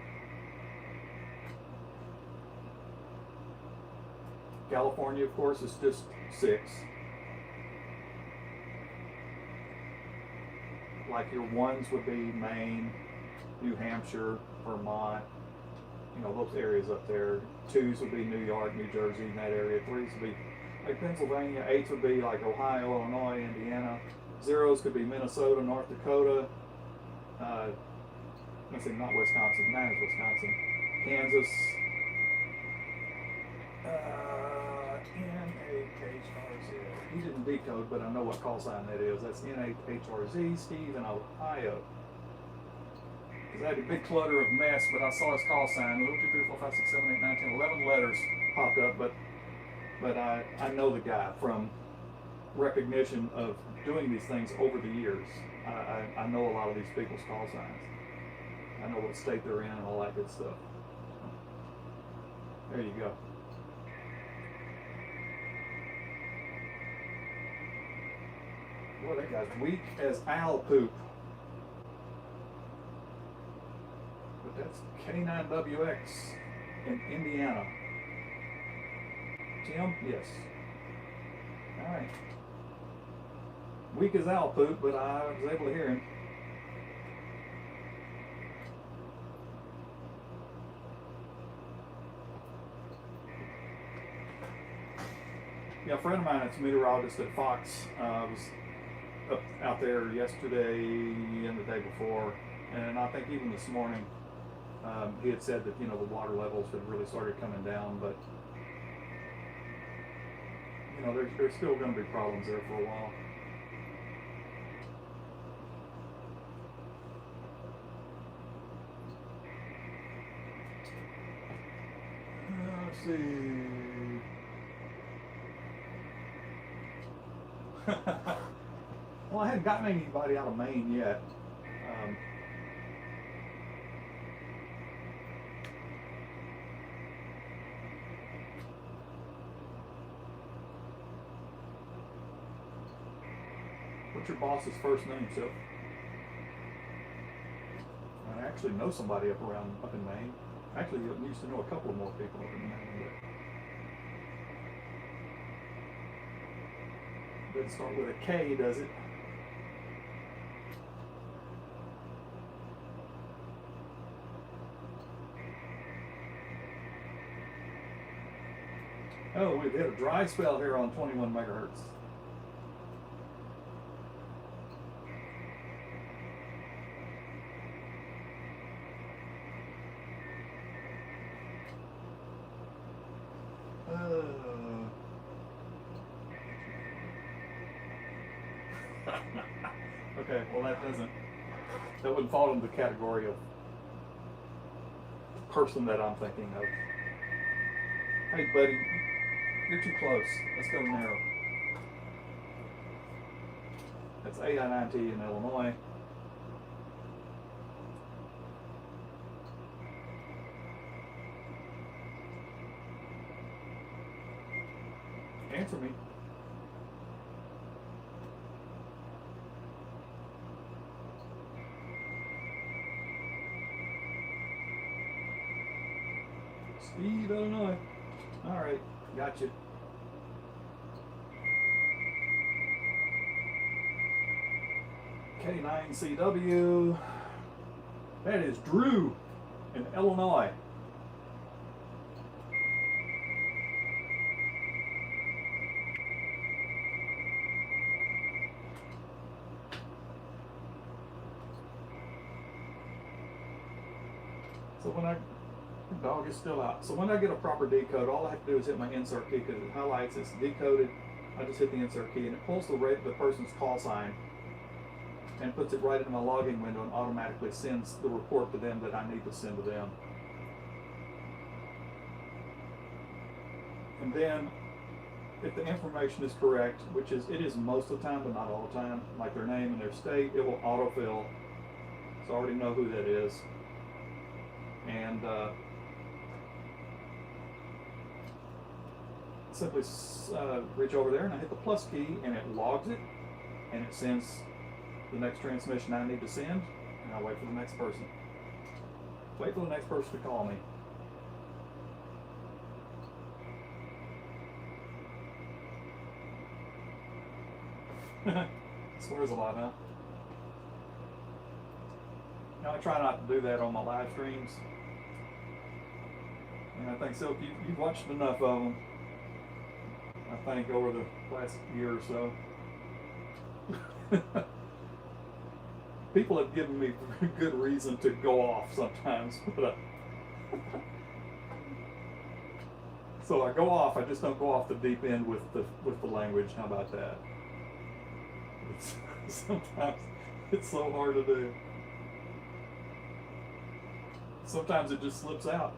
California, of course, is just 6. Like your 1s would be Maine, New Hampshire, Vermont, you know, those areas up there. 2s would be New York, New Jersey, in that area. 3s would be like Pennsylvania. 8s would be like Ohio, Illinois, Indiana. 0s could be Minnesota, North Dakota. Let's see, not Wisconsin. 9 is Wisconsin. Kansas. NHRZ. He didn't decode, but I know what call sign that is. That's NHRZ, Steve, in Ohio. Because I had a big clutter of mess, but I saw his call sign. 1, 2, 3, 4, 5, 6, 7, 8, 9, 10, 11 letters popped up, but I know the guy from recognition of doing these things over the years. I know a lot of these people's call signs. I know what state they're in and all that good stuff. There you go. Boy, that guy's weak as owl poop. But that's K9WX in Indiana. Tim? Yes. Alright. Weak as owl poop, but I was able to hear him. Yeah, a friend of mine that's a meteorologist at Fox was up out there yesterday and the day before, and I think even this morning he had said that, you know, the water levels had really started coming down, but you know, there's still going to be problems there for a while. Let's see. Well, I hadn't gotten anybody out of Maine yet. What's your boss's first name, Sip? I actually know somebody up in Maine. Actually, I used to know a couple more people up in Maine. Doesn't start with a K, does it? Oh, we've hit a dry spell here on 21 megahertz. Okay, well that wouldn't fall into the category of person that I'm thinking of. Hey buddy, you're too close. Let's go narrow. That's AI-9T in Illinois. Answer me. Steve, Illinois. All right, got you. K9CW. That is Drew in Illinois. So when the dog is still out. So when I get a proper decode, all I have to do is hit my insert key because it highlights it's decoded. I just hit the insert key and it pulls the person's call sign and puts it right into my logging window and automatically sends the report to them that I need to send to them. And then if the information is correct, which it is most of the time, but not all the time, like their name and their state, it will autofill. So I already know who that is. And simply reach over there and I hit the plus key and it logs it and it sends the next transmission I need to send, and I'll wait for the next person. Wait for the next person to call me. Swears a lot, huh? Now I try not to do that on my live streams. And I think, Silk, you've watched enough of them, I think, over the last year or so. People have given me good reason to go off sometimes, but so I go off. I just don't go off the deep end with the language. How about that? Sometimes it's so hard to do. Sometimes it just slips out.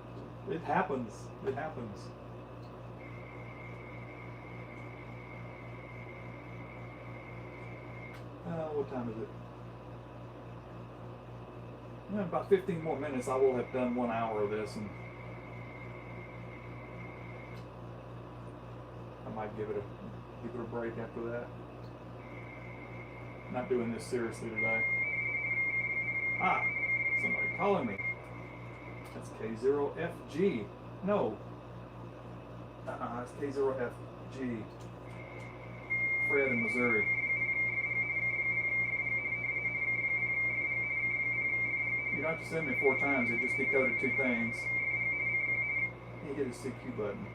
It happens. It happens. What time is it? In about 15 more minutes, I will have done 1 hour of this, and I might give it a break after that. Not doing this seriously today. Ah, somebody calling me. That's K0FG. No. It's K0FG. Fred in Missouri. You don't have to send me 4 times. It just decoded 2 things. You hit his CQ button.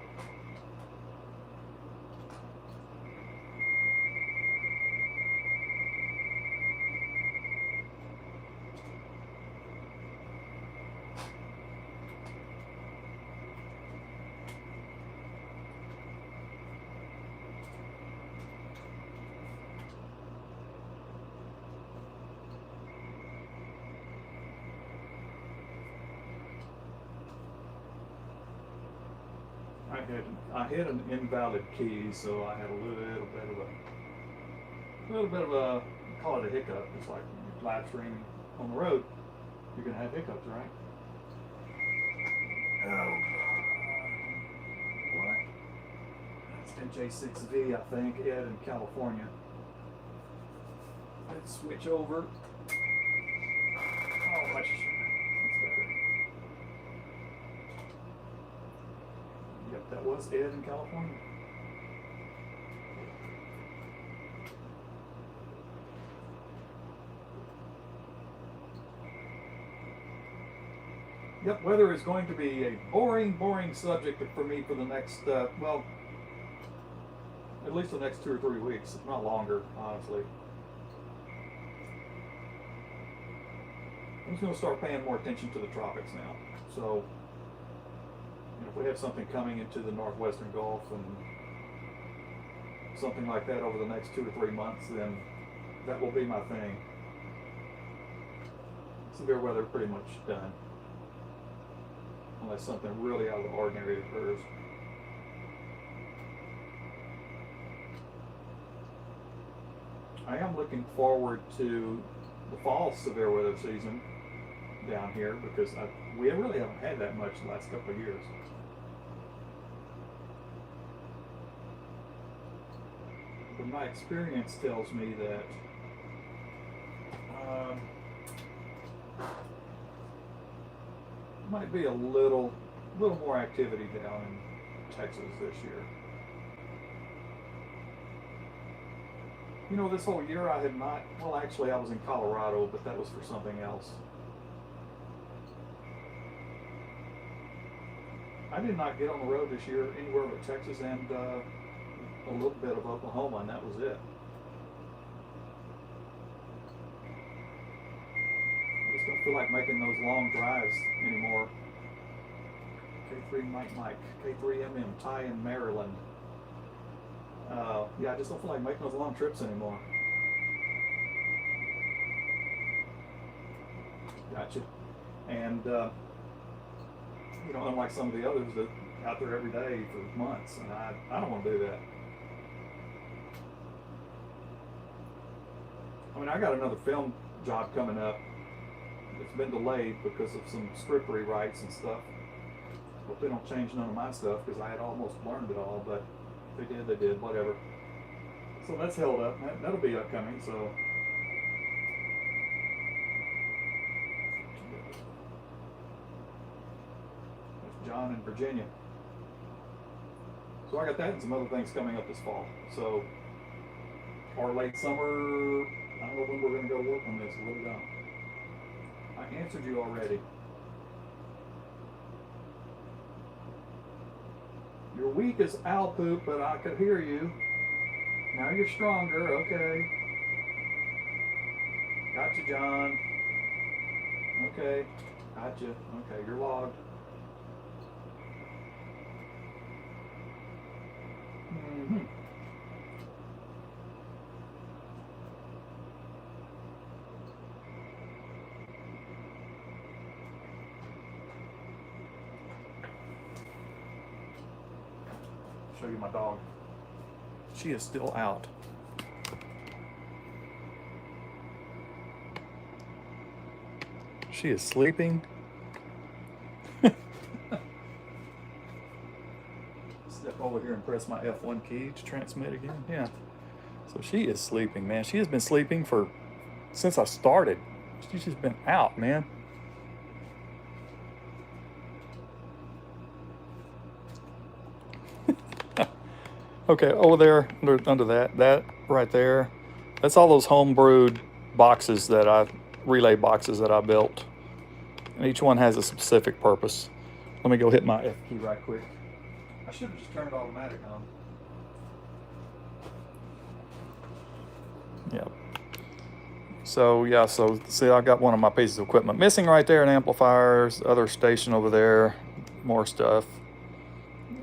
I hit an invalid key, so I had a little bit of a call it a hiccup. It's like live streaming on the road. You're gonna have hiccups, right? Oh, what? That's NJ6V, I think, Ed in California. Let's switch over. Oh, much. Yep, that was Ed in California. Yep, weather is going to be a boring subject for me for the next, well, at least the next 2 or 3 weeks, if not longer, honestly. I'm just going to start paying more attention to the tropics now. So, if we have something coming into the northwestern Gulf and something like that over the next 2 to 3 months, then that will be my thing. Severe weather pretty much done, unless something really out of the ordinary occurs. I am looking forward to the fall severe weather season down here because we really haven't had that much the last couple of years. But my experience tells me that might be a little more activity down in Texas this year. You know, this whole year I had not, well actually I was in Colorado, but that was for something else. I did not get on the road this year anywhere but Texas and a little bit of Oklahoma, and that was it. I just don't feel like making those long drives anymore. K3 Mike, K3MM, Ty in Maryland. Yeah, I just don't feel like making those long trips anymore. Gotcha. And, you know, unlike some of the others that out there every day for months, and I don't want to do that. I mean, I got another film job coming up. It's been delayed because of some script rewrites and stuff. Hope they don't change none of my stuff because I had almost learned it all, but if they did, whatever. So that's held up. That'll be upcoming, so. That's John in Virginia. So I got that and some other things coming up this fall. So, or late summer, I don't know when we're going to go work on this. What about? I answered you already. You're weak as owl poop, but I could hear you. Now you're stronger, okay. Gotcha, John. Okay, gotcha. Okay, you're logged. Mm-hmm. Show you my dog. She is still out. She is sleeping. Step over here and press my F1 key to transmit again. Yeah. So she is sleeping, man. She has been sleeping since I started. She's just been out, man. Okay, over there, under that right there, that's all those homebrewed boxes relay boxes that I built. And each one has a specific purpose. Let me go hit my F key right quick. I should have just turned automatic on. Yep. So yeah, so see, I got one of my pieces of equipment missing right there, an amplifier, other station over there, more stuff.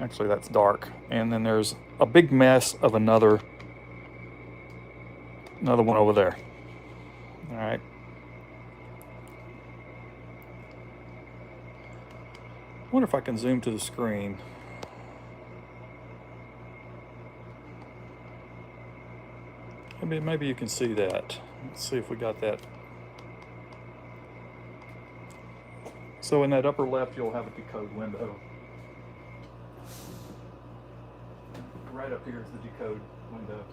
Actually, that's dark. And then there's a big mess of another one over there. All right. I wonder if I can zoom to the screen. Maybe you can see that. Let's see if we got that. So in that upper left, you'll have a decode window. Right up here is the decode window.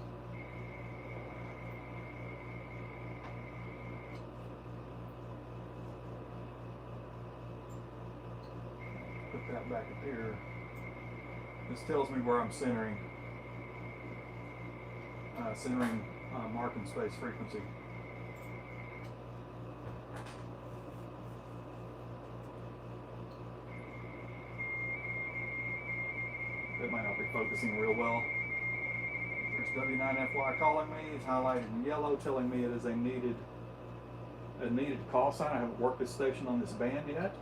Put that back up here. This tells me where I'm centering. Marking space frequency. It might not be focusing real well. There's W9FY calling me. It's highlighted in yellow, telling me it is a needed call sign. I haven't worked this station on this band yet,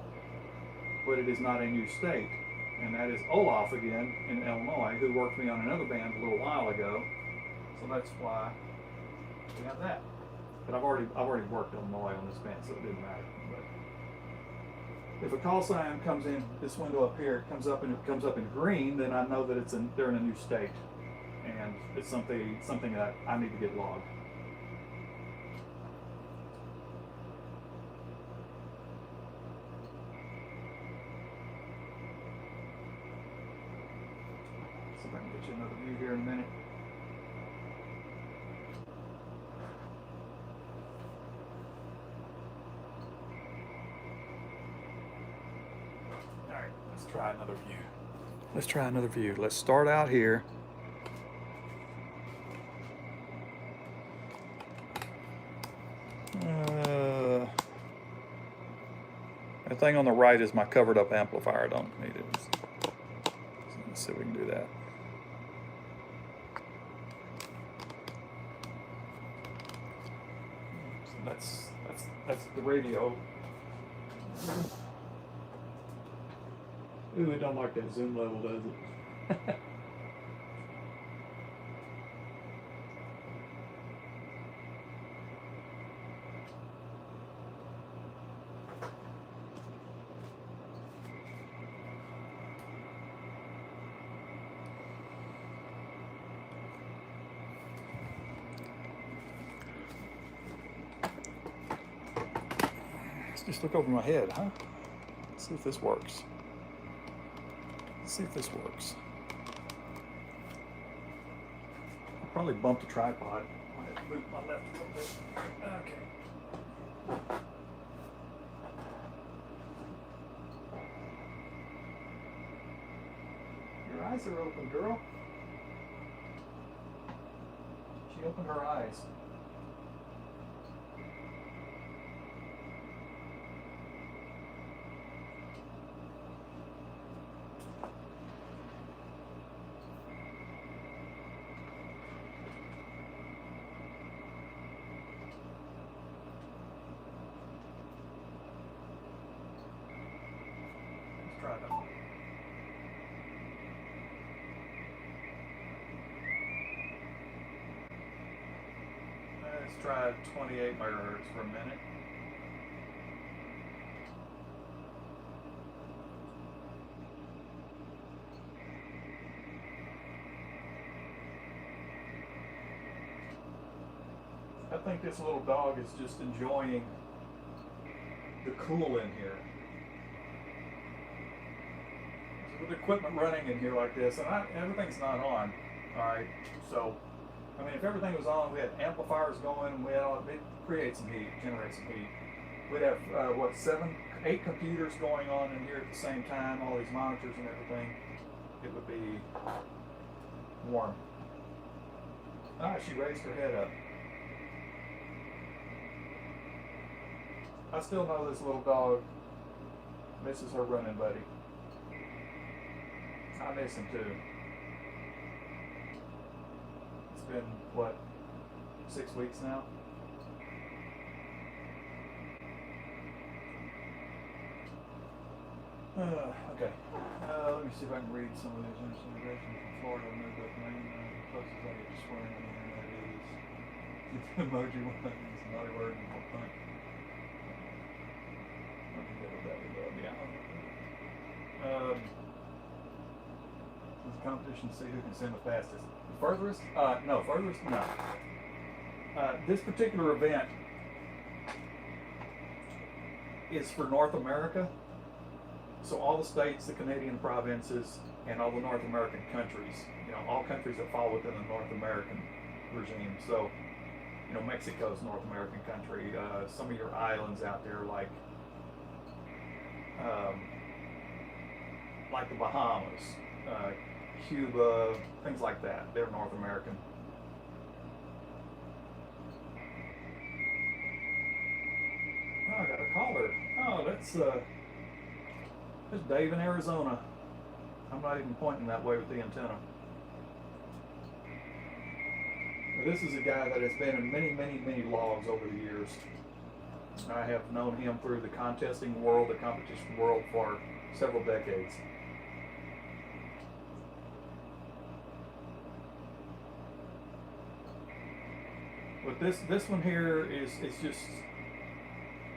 but it is not a new state. And that is Olaf again in Illinois, who worked me on another band a little while ago. So that's why we have that. But I've already worked Illinois on this band, so it didn't matter. But if a call sign comes in this window up here, it comes up in green, then I know that they're in a new state, and it's something that I need to get logged. See if I can get you another view here in a minute. All right, let's try another view. Let's start out here. The thing on the right is my covered up amplifier. I don't need it. So let's see if we can do that. So that's the radio. Ooh, it don't like that zoom level, does it? Let's just look over my head, huh? Let's see if this works. I'll probably bump the tripod. I have to move my left a little bit. Okay. Your eyes are open, girl. She opened her eyes. Try that. Let's try 28 megahertz for a minute. I think this little dog is just enjoying the cool in here. With equipment running in here like this, and everything's not on, all right, so I mean, if everything was on, we had amplifiers going, and we had all, it creates some heat, generates some heat. We'd have what, 8 computers going on in here at the same time, all these monitors and everything. It would be warm. She raised her head up. I still know this little dog misses her running buddy. I miss him too. It's been, what, 6 weeks now? Okay. Let me see if I can read some of these insinuations from Florida. Moved up Maine. Closest I get to swearing on the internet is the emoji one. It's not a word in the point. It's a competition to see who can send the fastest. The furthest? No, furthest? No. This particular event is for North America. So all the states, the Canadian provinces, and all the North American countries, you know, all countries that fall within the North American regime. So, you know, Mexico's North American country. Some of your islands out there, like the Bahamas, Cuba, things like that. They're North American. Oh, I got a caller. Oh, that's Dave in Arizona. I'm not even pointing that way with the antenna. This is a guy that has been in many logs over the years. I have known him through the contesting world, the competition world, for several decades. But this one here is just,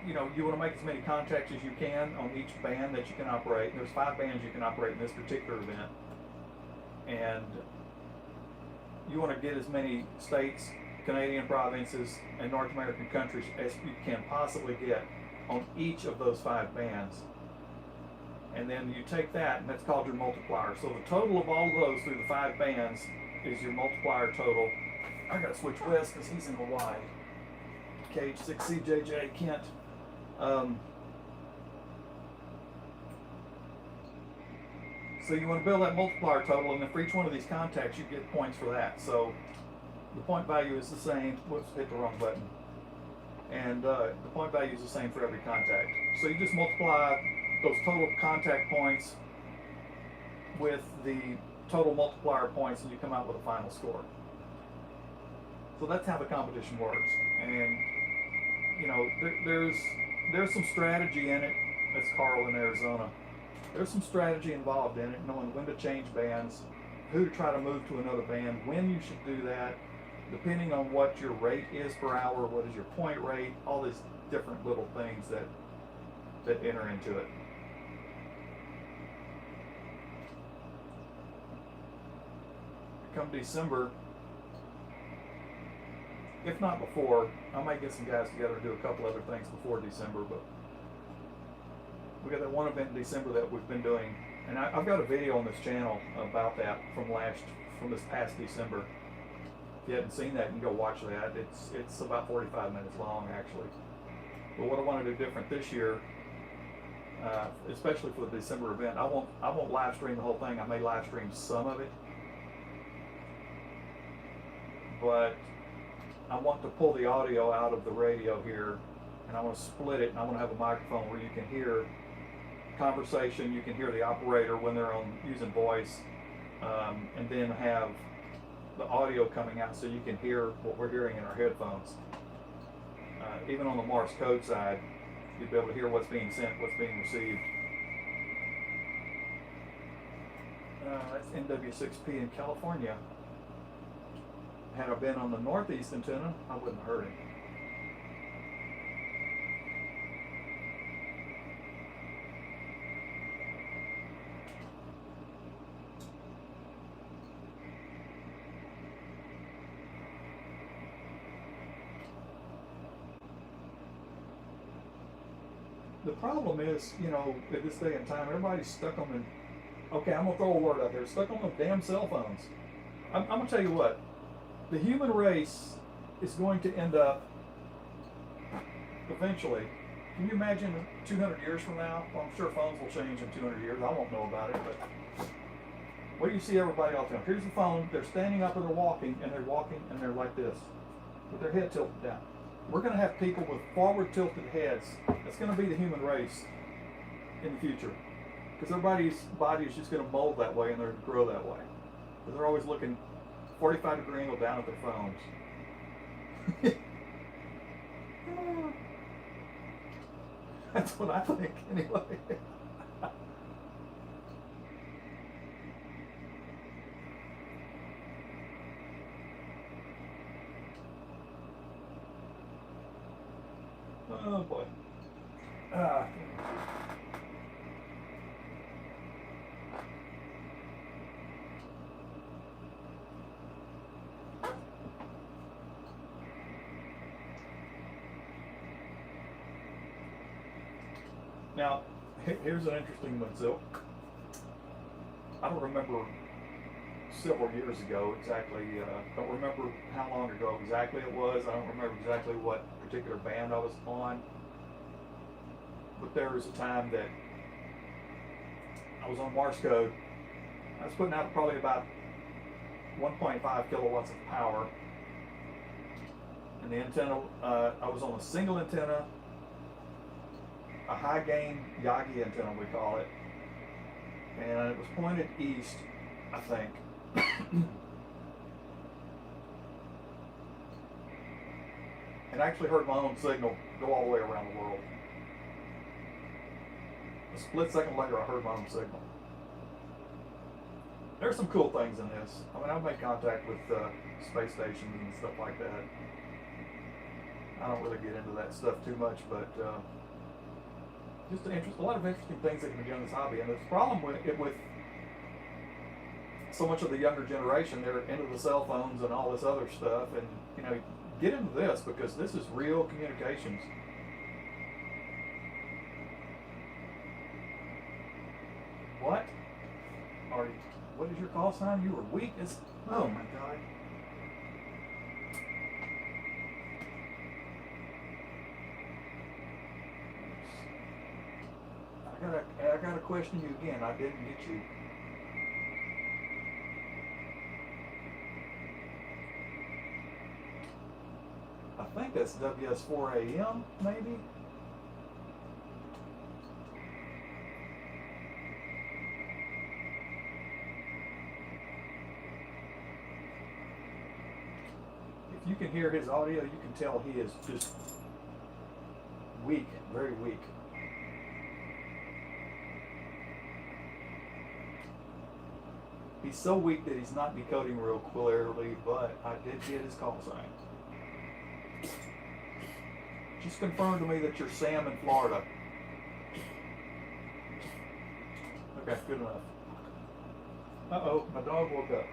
you know, you want to make as many contacts as you can on each band that you can operate. And there's 5 bands you can operate in this particular event, and you want to get as many states, Canadian provinces, and North American countries as you can possibly get on each of those 5 bands. And then you take that, and that's called your multiplier. So the total of all of those through the 5 bands is your multiplier total. I gotta switch west because he's in Hawaii. Cage 6CJJ Kent. So you want to build that multiplier total, and then for each one of these contacts, you get points for that. So the point value is the same. Whoops, hit the wrong button. And the point value is the same for every contact. So you just multiply those total contact points with the total multiplier points, and you come out with a final score. So that's how the competition works. And you know, there's some strategy in it. That's Carl in Arizona. There's some strategy involved in it, knowing when to change bands, who to try to move to another band, when you should do that, depending on what your rate is per hour, what is your point rate, all these different little things that enter into it. Come December, if not before, I might get some guys together and do a couple other things before December, but we got that one event in December that we've been doing, and I've got a video on this channel about that from this past December. If you hadn't seen that, you can go watch that. It's about 45 minutes long, actually. But what I want to do different this year, especially for the December event, I won't live stream the whole thing. I may live stream some of it, but I want to pull the audio out of the radio here, and I want to split it, and I want to have a microphone where you can hear conversation, you can hear the operator when they're using voice, and then have the audio coming out so you can hear what we're hearing in our headphones. Even on the Morse code side, you'd be able to hear what's being sent, what's being received. That's NW6P in California. Had I been on the northeast antenna, I wouldn't have heard it. The problem is, you know, at this day and time, everybody's stuck on the, okay, I'm gonna throw a word out there, stuck on the damn cell phones. I'm gonna tell you what, the human race is going to end up, eventually, can you imagine 200 years from now? Well, I'm sure phones will change in 200 years, I won't know about it, but what do you see everybody all the time? Here's the phone, they're standing up or they're walking, and they're like this, with their head tilted down. We're going to have people with forward tilted heads. That's going to be the human race in the future, because everybody's body is just going to mold that way and they're going to grow that way. Because they're always looking 45-degree angle down at their phones. That's what I think, anyway. Oh boy. Now, here's an interesting one. So, I don't remember several years ago exactly, don't remember how long ago exactly it was. I don't remember exactly what particular band I was on. But there was a time that I was on Morse code. I was putting out probably about 1.5 kilowatts of power. And the antenna, I was on a single antenna, a high gain Yagi antenna we call it. And it was pointed east, I think. And I actually heard my own signal go all the way around the world. A split second later, I heard my own signal. There's some cool things in this. I mean, I've made contact with space stations and stuff like that. I don't really get into that stuff too much, but just a lot of interesting things that can be done in this hobby. And the problem with so much of the younger generation, they're into the cell phones and all this other stuff, and you know, get into this because this is real communications. What? What is your call sign? You were weak as. Oh my God. I gotta question you again. I didn't get you. I think that's WS4AM, maybe? If you can hear his audio, you can tell he is just weak, very weak. He's so weak that he's not decoding real clearly, but I did get his call sign. Just confirm to me that you're Sam in Florida. Okay, good enough. Uh-oh, my dog woke up.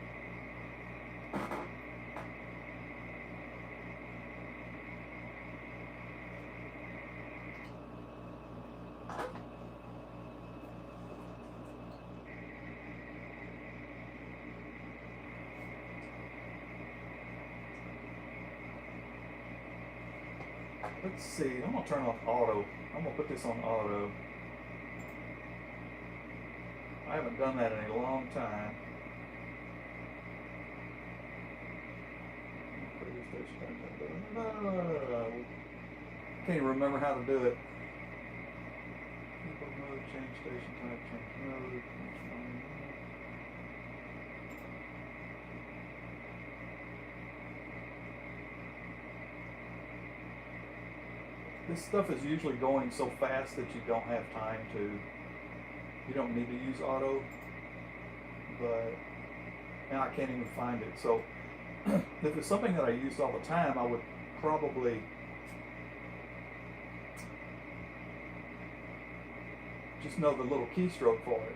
Let's see, I'm gonna turn off auto. I'm gonna put this on auto. I haven't done that in a long time. Can't even remember how to do it. Keyboard mode, change station type, change mode. This stuff is usually going so fast that you don't have time to, you don't need to use auto, but now I can't even find it. So if it's something that I use all the time, I would probably just know the little keystroke for it.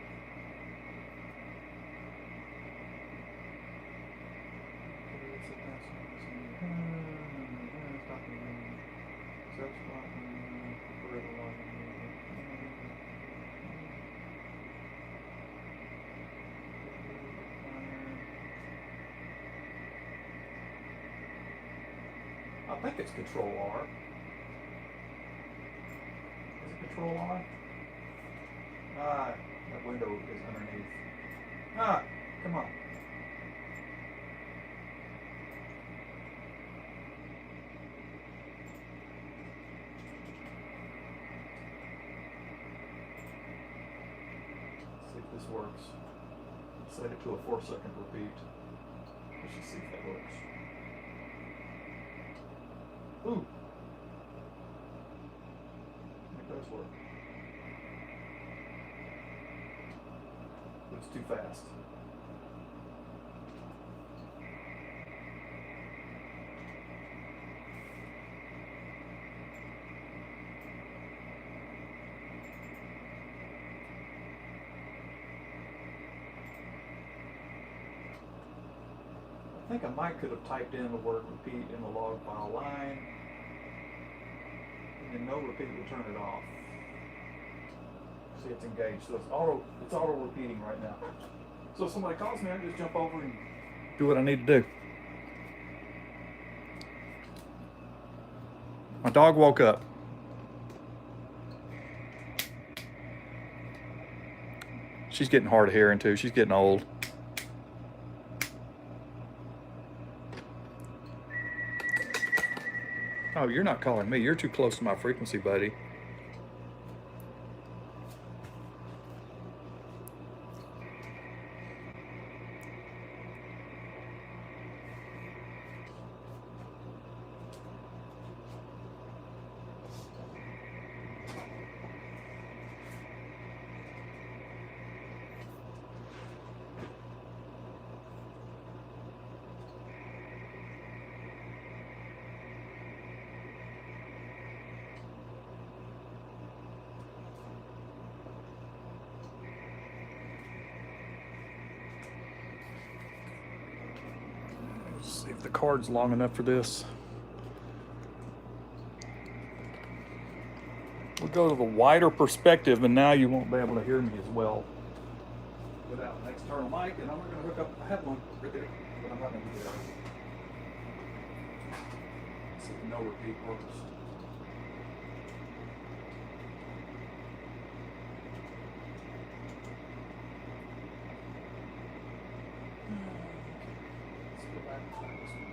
I think it's Control R. Is it Control R? Ah, that window is underneath. Ah, come on. Let's see if this works. Set it to a 4-second repeat. Let's just see if that works. Ooh. It does work. But it's too fast. I think I might could have typed in the word repeat in the log file line, and then no repeat will turn it off. See, it's engaged, so it's auto repeating right now. So if somebody calls me, I just jump over and do what I need to do. My dog woke up. She's getting hard of hearing too. She's getting old. Oh, you're not calling me. You're too close to my frequency, buddy. See if the card's long enough for this. We'll go to the wider perspective, and now you won't be able to hear me as well without an external mic. And I'm going to hook up. I have one right there, but I'm not going to do that. See if no repeat works. Let's go back and try this one.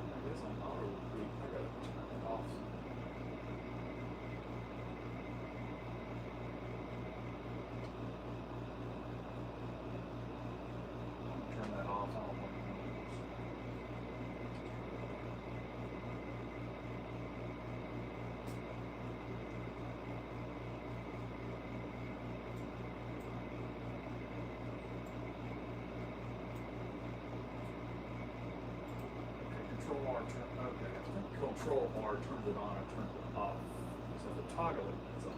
I guess I'm auto repeat. I gotta turn it off. Turn that off. I don't want to know. Control R turn. Okay, I think Control R turns it on or turns it off. So the toggle it is on.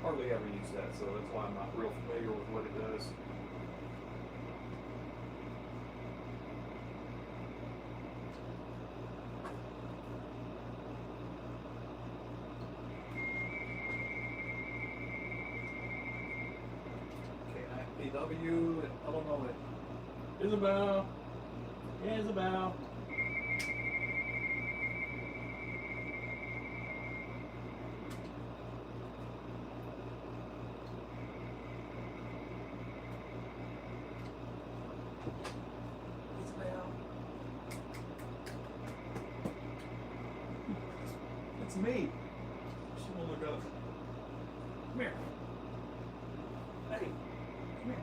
Hardly ever use that, so that's why I'm not real familiar with what it does. KIPW, Illinois. Isabel. Isabel. Isabel. It's me. She won't look up. Come here. Hey, come here.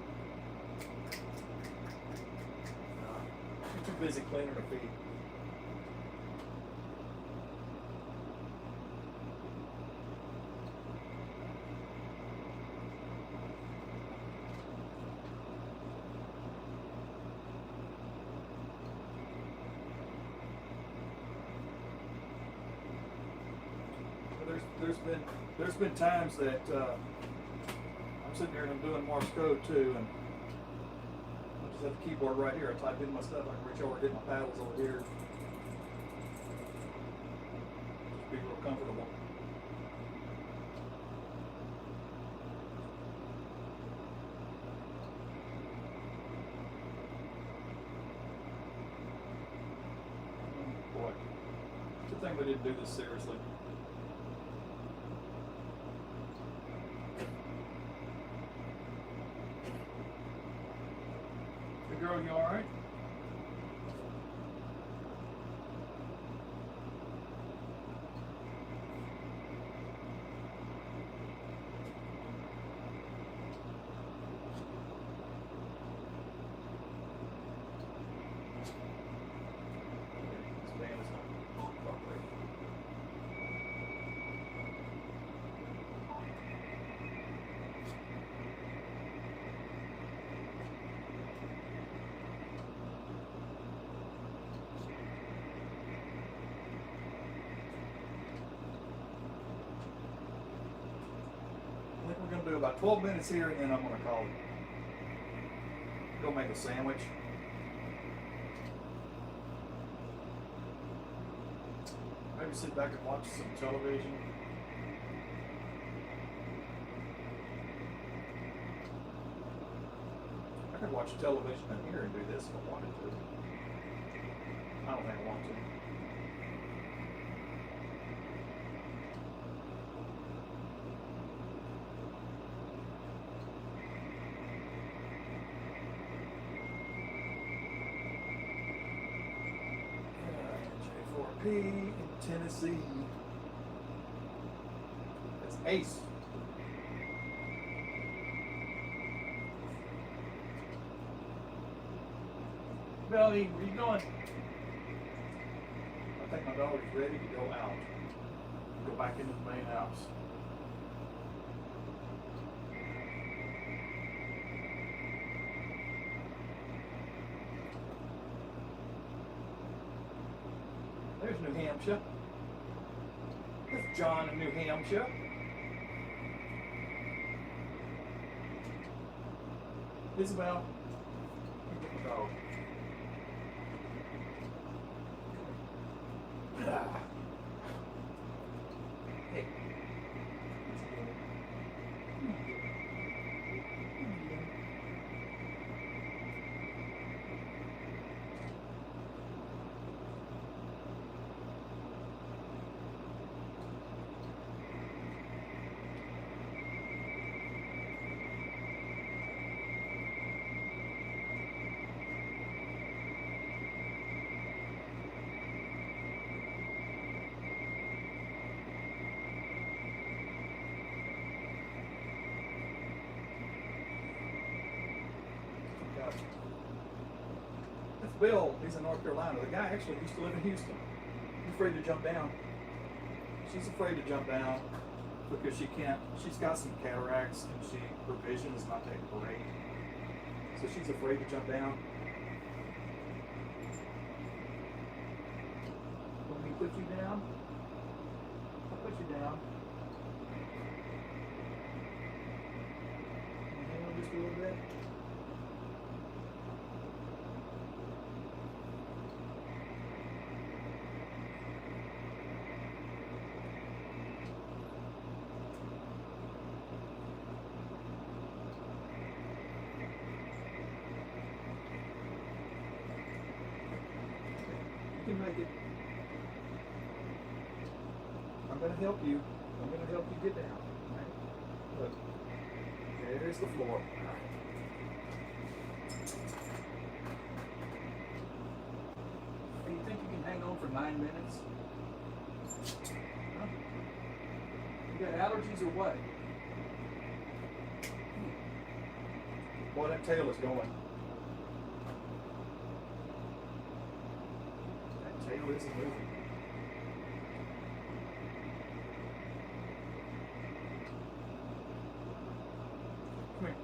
You're too busy cleaning her feet. There's been times that I'm sitting here and I'm doing Morse code too, and I just have the keyboard right here. I type in my stuff. I can reach over, hit my paddles over here. Just be real comfortable. Oh boy, good thing we didn't do this seriously. Girl, you alright? This band is not properly. I think we're going to do about 12 minutes here, and then I'm going to call it. Go make a sandwich. Maybe sit back and watch some television. I could watch television in here and do this if I wanted to. I don't think I want to. J4P in Tennessee. That's Ace. Belly, where you going? I think my dog is ready to go out. Go back into the main house. There's New Hampshire. There's John in New Hampshire. Isabel, you get the dog. Ah. Hey. That's Bill. He's in North Carolina. The guy actually used to live in Houston. He's afraid to jump down. She's afraid to jump down because she can't. She's got some cataracts and her vision is not that great. So she's afraid to jump down. Let me put you down. I'll put you down. Inhale just a little bit. You can make it. I'm going to help you. I'm going to help you get down. Right? Look, there's the floor. Do you think you can hang on for 9 minutes? Huh? You got allergies or what? Boy, that tail is going. Tail isn't moving. Come here.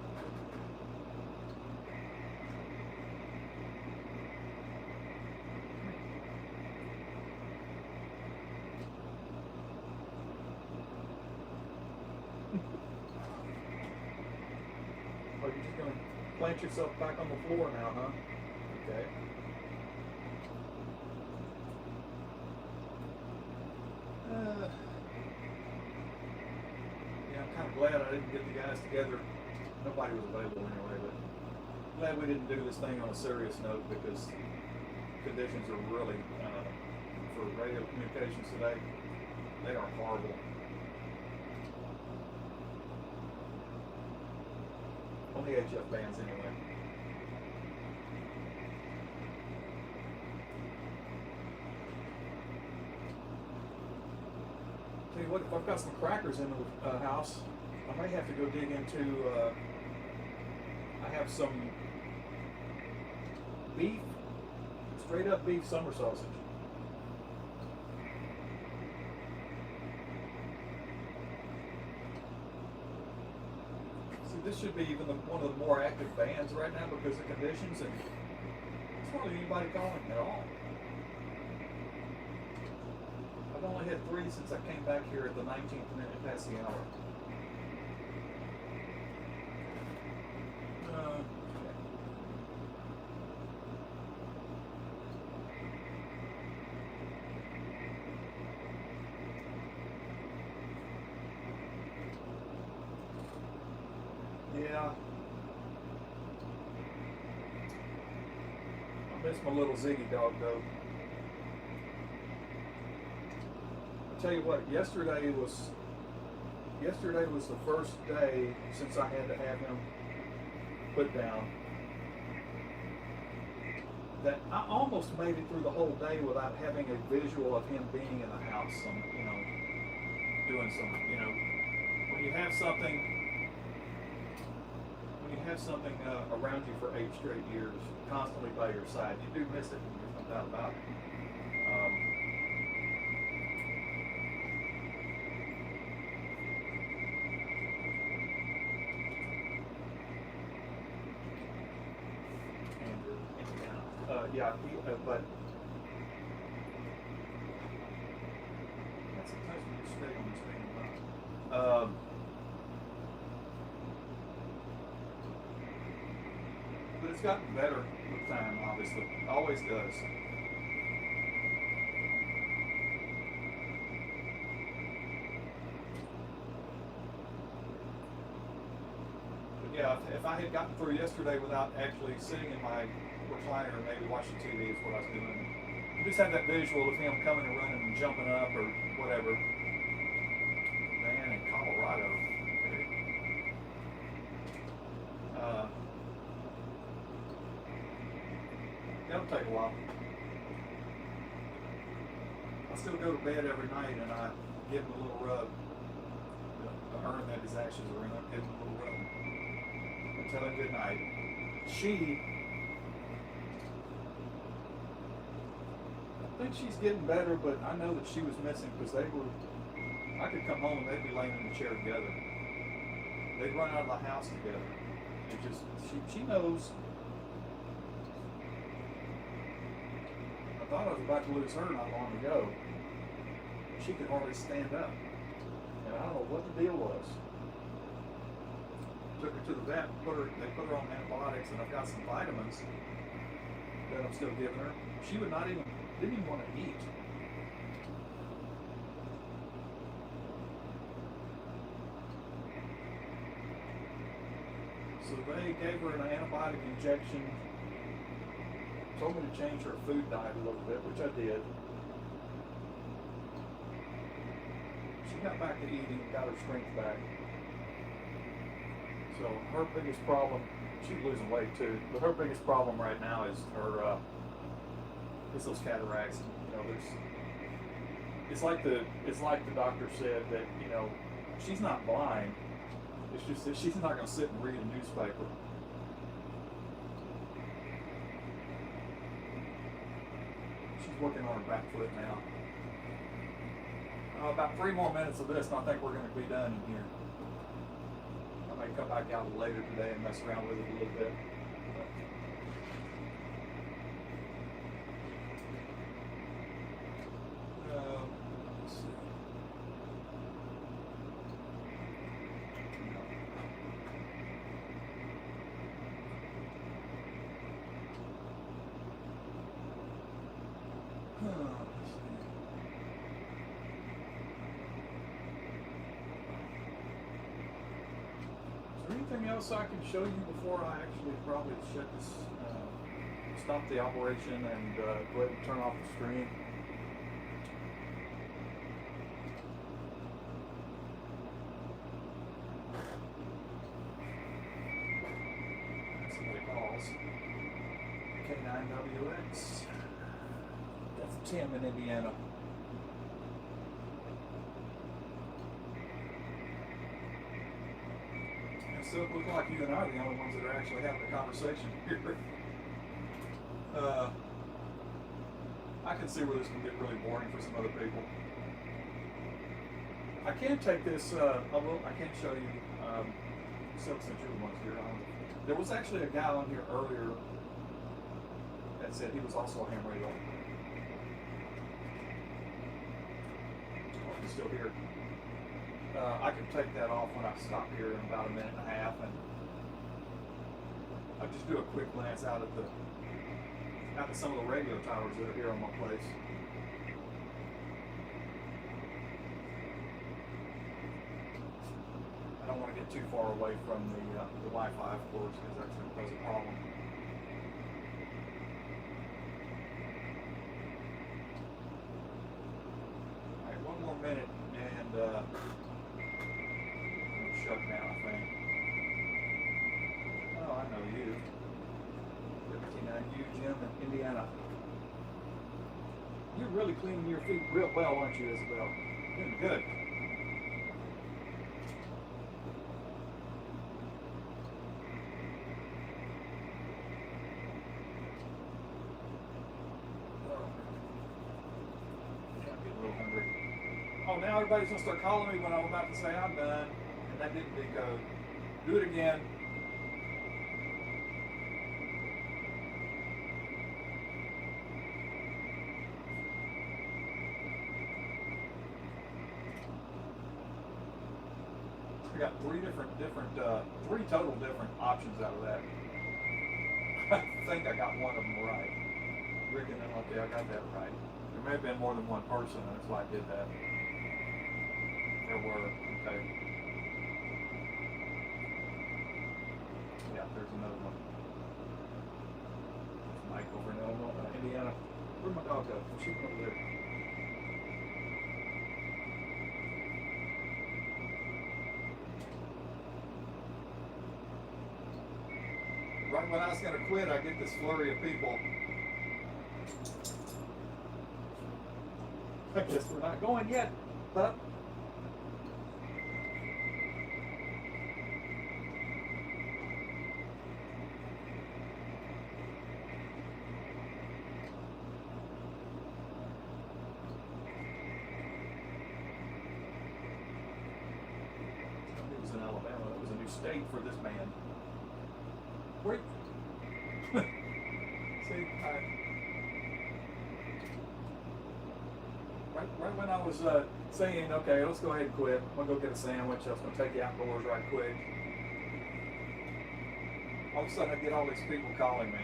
Oh, you're just going to plant yourself back on the floor now, huh? Okay. Yeah, I'm kind of glad I didn't get the guys together. Nobody was available anyway, but glad we didn't do this thing on a serious note because conditions are really, for radio communications today, they are horrible. On the HF bands anyway. Tell you what, if I've got some crackers in the house, I may have to go dig into, I have some beef, straight up beef summer sausage. See, this should be even one of the more active bands right now because of conditions, and it's hardly anybody calling at all. I've only had 3 since I came back here at the 19th minute past the hour. Yeah. I miss my little Ziggy dog though. I tell you what, yesterday was the first day since I had to have him put down that I almost made it through the whole day without having a visual of him being in the house, doing some, when you have something around you for 8 straight years, constantly by your side, you do miss it. There's no doubt about it. Yeah, but But it's gotten better with time, obviously. It always does. But yeah, if I had gotten through yesterday without actually sitting in my recliner and maybe watching TV is what I was doing. I just had that visual of him coming and running and jumping up or whatever. Man, in Colorado. Okay. It'll take a while. I still go to bed every night and I give him a little rub. The urn that his ashes are in, I give him a little rub. And tell him good night. I think she's getting better, but I know that she was missing because I could come home and they'd be laying in the chair together. They'd run out of the house together. It just, she knows. I thought I was about to lose her not long ago. She could hardly stand up. And I don't know what the deal was. Took her to the vet, they put her on antibiotics, and I've got some vitamins that I'm still giving her. She didn't even want to eat. So they gave her an antibiotic injection, told me to change her food diet a little bit, which I did. She got back to eating, got her strength back. So her biggest problem, she's losing weight too, but her biggest problem right now is her, is those cataracts. You know, it's like the doctor said that, you know, she's not blind. It's just that she's not going to sit and read a newspaper. She's working on her back foot now. About 3 more minutes of this, and I think we're going to be done in here. I may come back out later today and mess around with it a little bit. Let's see. Anything else I can show you before I actually probably shut this, stop the operation and go ahead and turn off the screen? Somebody calls. K9WX. That's Tim in Indiana. So it looks like you and I are the only ones that are actually having a conversation here. I can see where this can get really boring for some other people. I can take this, I can't show you, since you're the ones here. There was actually a guy on here earlier that said he was also a ham radio. Oh, he's still here. I can take that off when I stop here in about 1.5 minutes, and I'll just do a quick glance out at some of the radio towers that are here on my place. I don't want to get too far away from the Wi-Fi, of course, because that's going to cause a problem. All right, 1 more minute, and shut down, I think. Oh, I know you. 59U, Jim in Indiana. You're really cleaning your feet real well, aren't you, Isabel? Doing good. I'm getting a little hungry. Oh, now everybody's going to start calling me when I'm about to say I'm done. That didn't decode. Do it again. got three total different options out of that. I think I got one of them right. Rick and then, okay, I got that right. There may have been more than one person, that's why I did that. There were, okay. Yeah, there's another one. Mike over in Illinois, Indiana. Where'd my dog go? She's over there. Right when I was going to quit, I get this flurry of people. I guess we're not going yet, but it was in Alabama. It was a new state for this band. Wait. See, right when I was saying, okay, let's go ahead and quit. I'm gonna go get a sandwich. I was gonna take you outdoors right quick. All of a sudden, I get all these people calling me.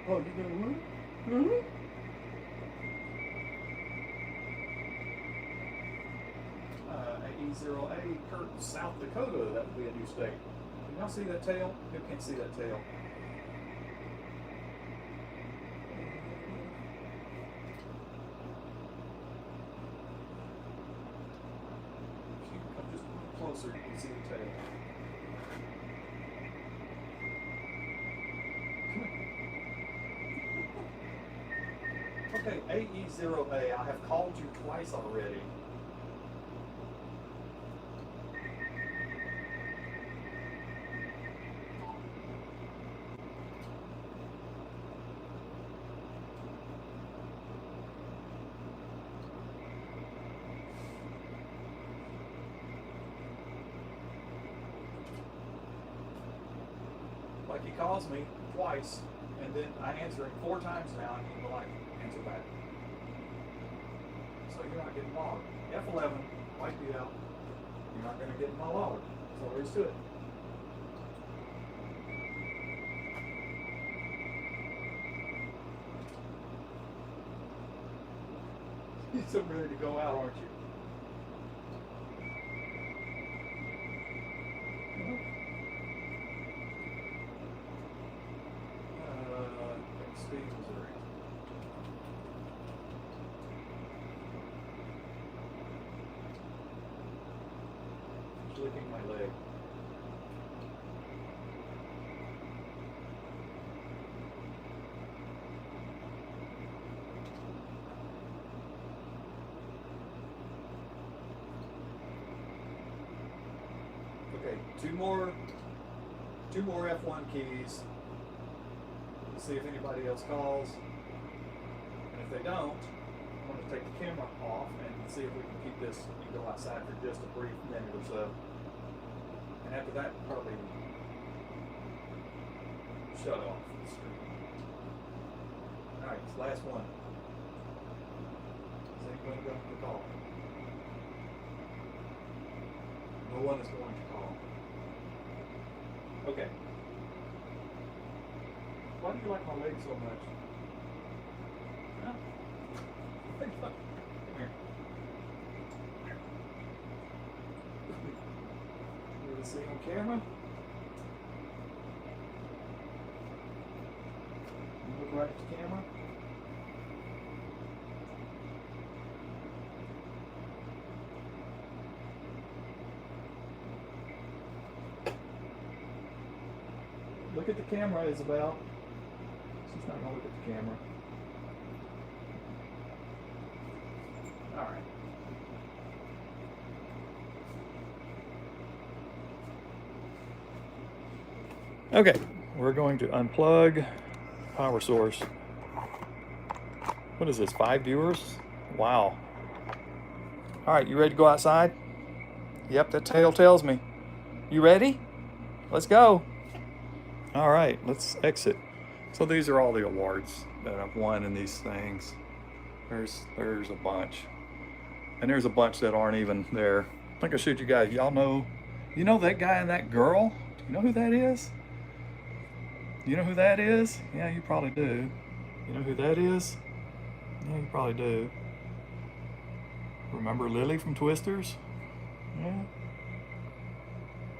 Oh, you gonna win? Mm-hmm. AE0A, Curtin, South Dakota. That would be a new state. Can y'all see that tail? Who can't see that tail? If you come just a little closer, you can see the tail. Okay, AE0A, I have called you twice already. Like he calls me twice, and then I answer him 4 times now, and he will like answer back. So you're not getting logged. F11, wipe you out. You're not going to get my log. So there is to it. You're so ready to go out, aren't you? Missouri. Just licking my leg. Okay, two more F1 keys. See if anybody else calls, and if they don't, I'm going to take the camera off and see if we can keep this and go outside for just a brief minute or so, and after that probably shut off the screen. Alright, it's the last one. Is anybody going to call? No one is going to call. Okay. Why do you like my leg so much? Huh? Come here. You want to see on camera? You look right at the camera. Look at the camera, Isabel. She's not going to look at the camera. All right. Okay, we're going to unplug power source. What is this, 5 viewers? Wow. All right, you ready to go outside? Yep, that tail tells me. You ready? Let's go. All right, let's exit. So these are all the awards that I've won in these things. There's a bunch. And there's a bunch that aren't even there. I think I showed you guys. Y'all know, you know that guy and that girl? Do you know who that is? You know who that is? Yeah, you probably do. You know who that is? Yeah, you probably do. Remember Lily from Twisters? Yeah.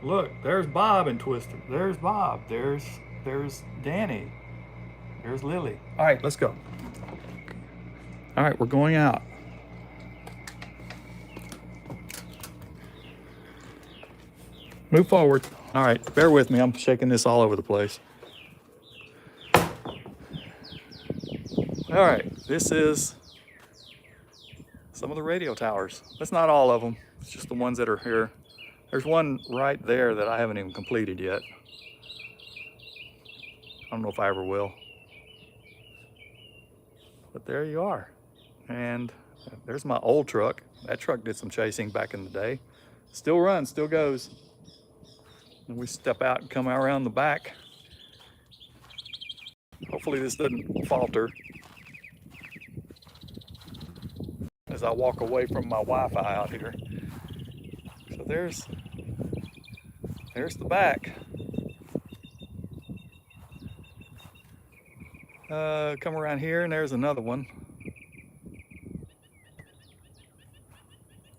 Look, there's Bob in Twister. There's Bob. There's Danny. There's Lily. All right, let's go. All right, we're going out. Move forward. All right, bear with me. I'm shaking this all over the place. All right, this is some of the radio towers. That's not all of them. It's just the ones that are here. There's one right there that I haven't even completed yet. I don't know if I ever will. But there you are. And there's my old truck. That truck did some chasing back in the day. Still runs, still goes. And we step out and come around the back. Hopefully this doesn't falter as I walk away from my Wi-Fi out here. So there's the back. Come around here and there's another one.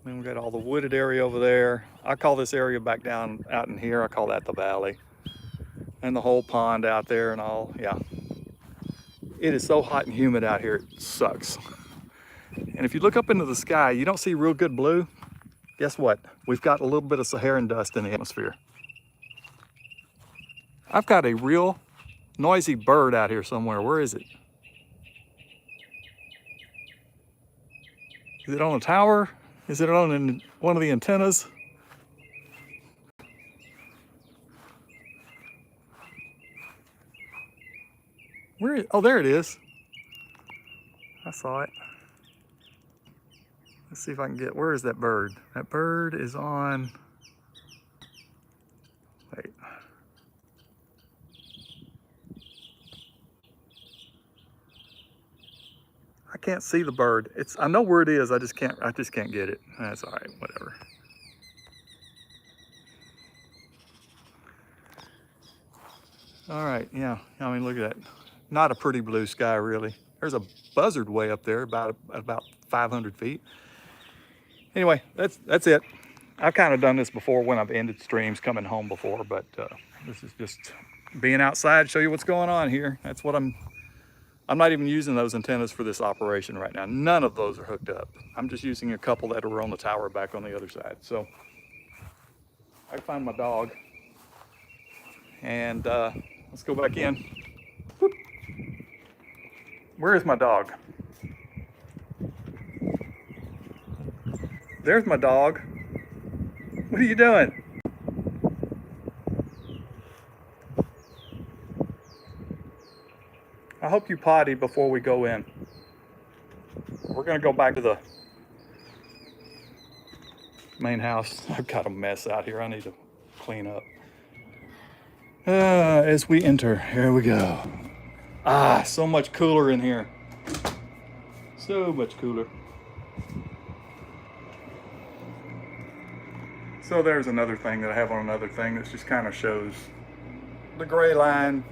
Then we got all the wooded area over there. I call this area back down out in here, I call that the valley. And the whole pond out there and all, yeah. It is so hot and humid out here, it sucks. And if you look up into the sky, you don't see real good blue. Guess what? We've got a little bit of Saharan dust in the atmosphere. I've got a real noisy bird out here somewhere. Where is it? Is it on a tower? Is it on one of the antennas? Where? Oh, there it is. I saw it. Let's see if I can get, where is that bird? That bird is on, wait. I can't see the bird. I know where it is, I just can't get it. That's all right, whatever. All right, yeah, I mean, look at that. Not a pretty blue sky, really. There's a buzzard way up there, about 500 feet. Anyway, that's it. I've kind of done this before when I've ended streams coming home before, but this is just being outside, show you what's going on here. That's what I'm not even using those antennas for this operation right now. None of those are hooked up. I'm just using a couple that are on the tower back on the other side. So I find my dog and let's go back in. Whoop. Where is my dog? There's my dog. What are you doing? I hope you potty before we go in. We're gonna go back to the main house. I've got a mess out here I need to clean up. As we enter, here we go. Ah, so much cooler in here. So much cooler. So there's another thing that I have on another thing that just kind of shows the gray line.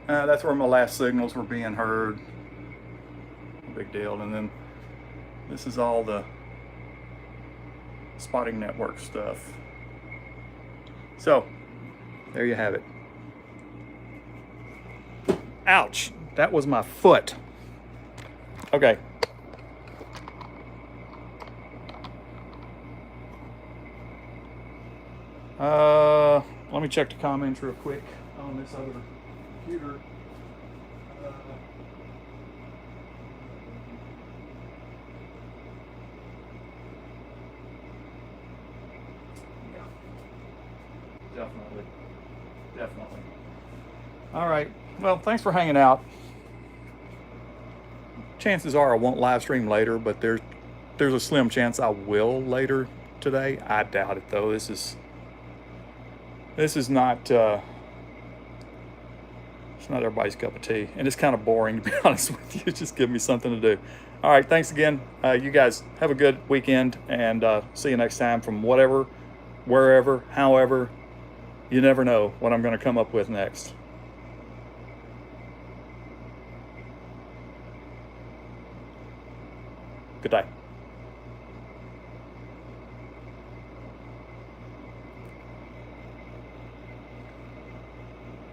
That's where my last signals were being heard. Big deal. And then this is all the spotting network stuff. So there you have it. Ouch, that was my foot. Okay. Let me check the comments real quick on this other computer. Yeah, definitely. All right, well, thanks for hanging out. Chances are I won't live stream later, but there's a slim chance I will later today. I doubt it though. This is not it's not everybody's cup of tea, and it's kind of boring, to be honest with you. Just give me something to do. All right, thanks again. You guys have a good weekend, and see you next time from whatever, wherever, however. You never know what I'm going to come up with next. Good day.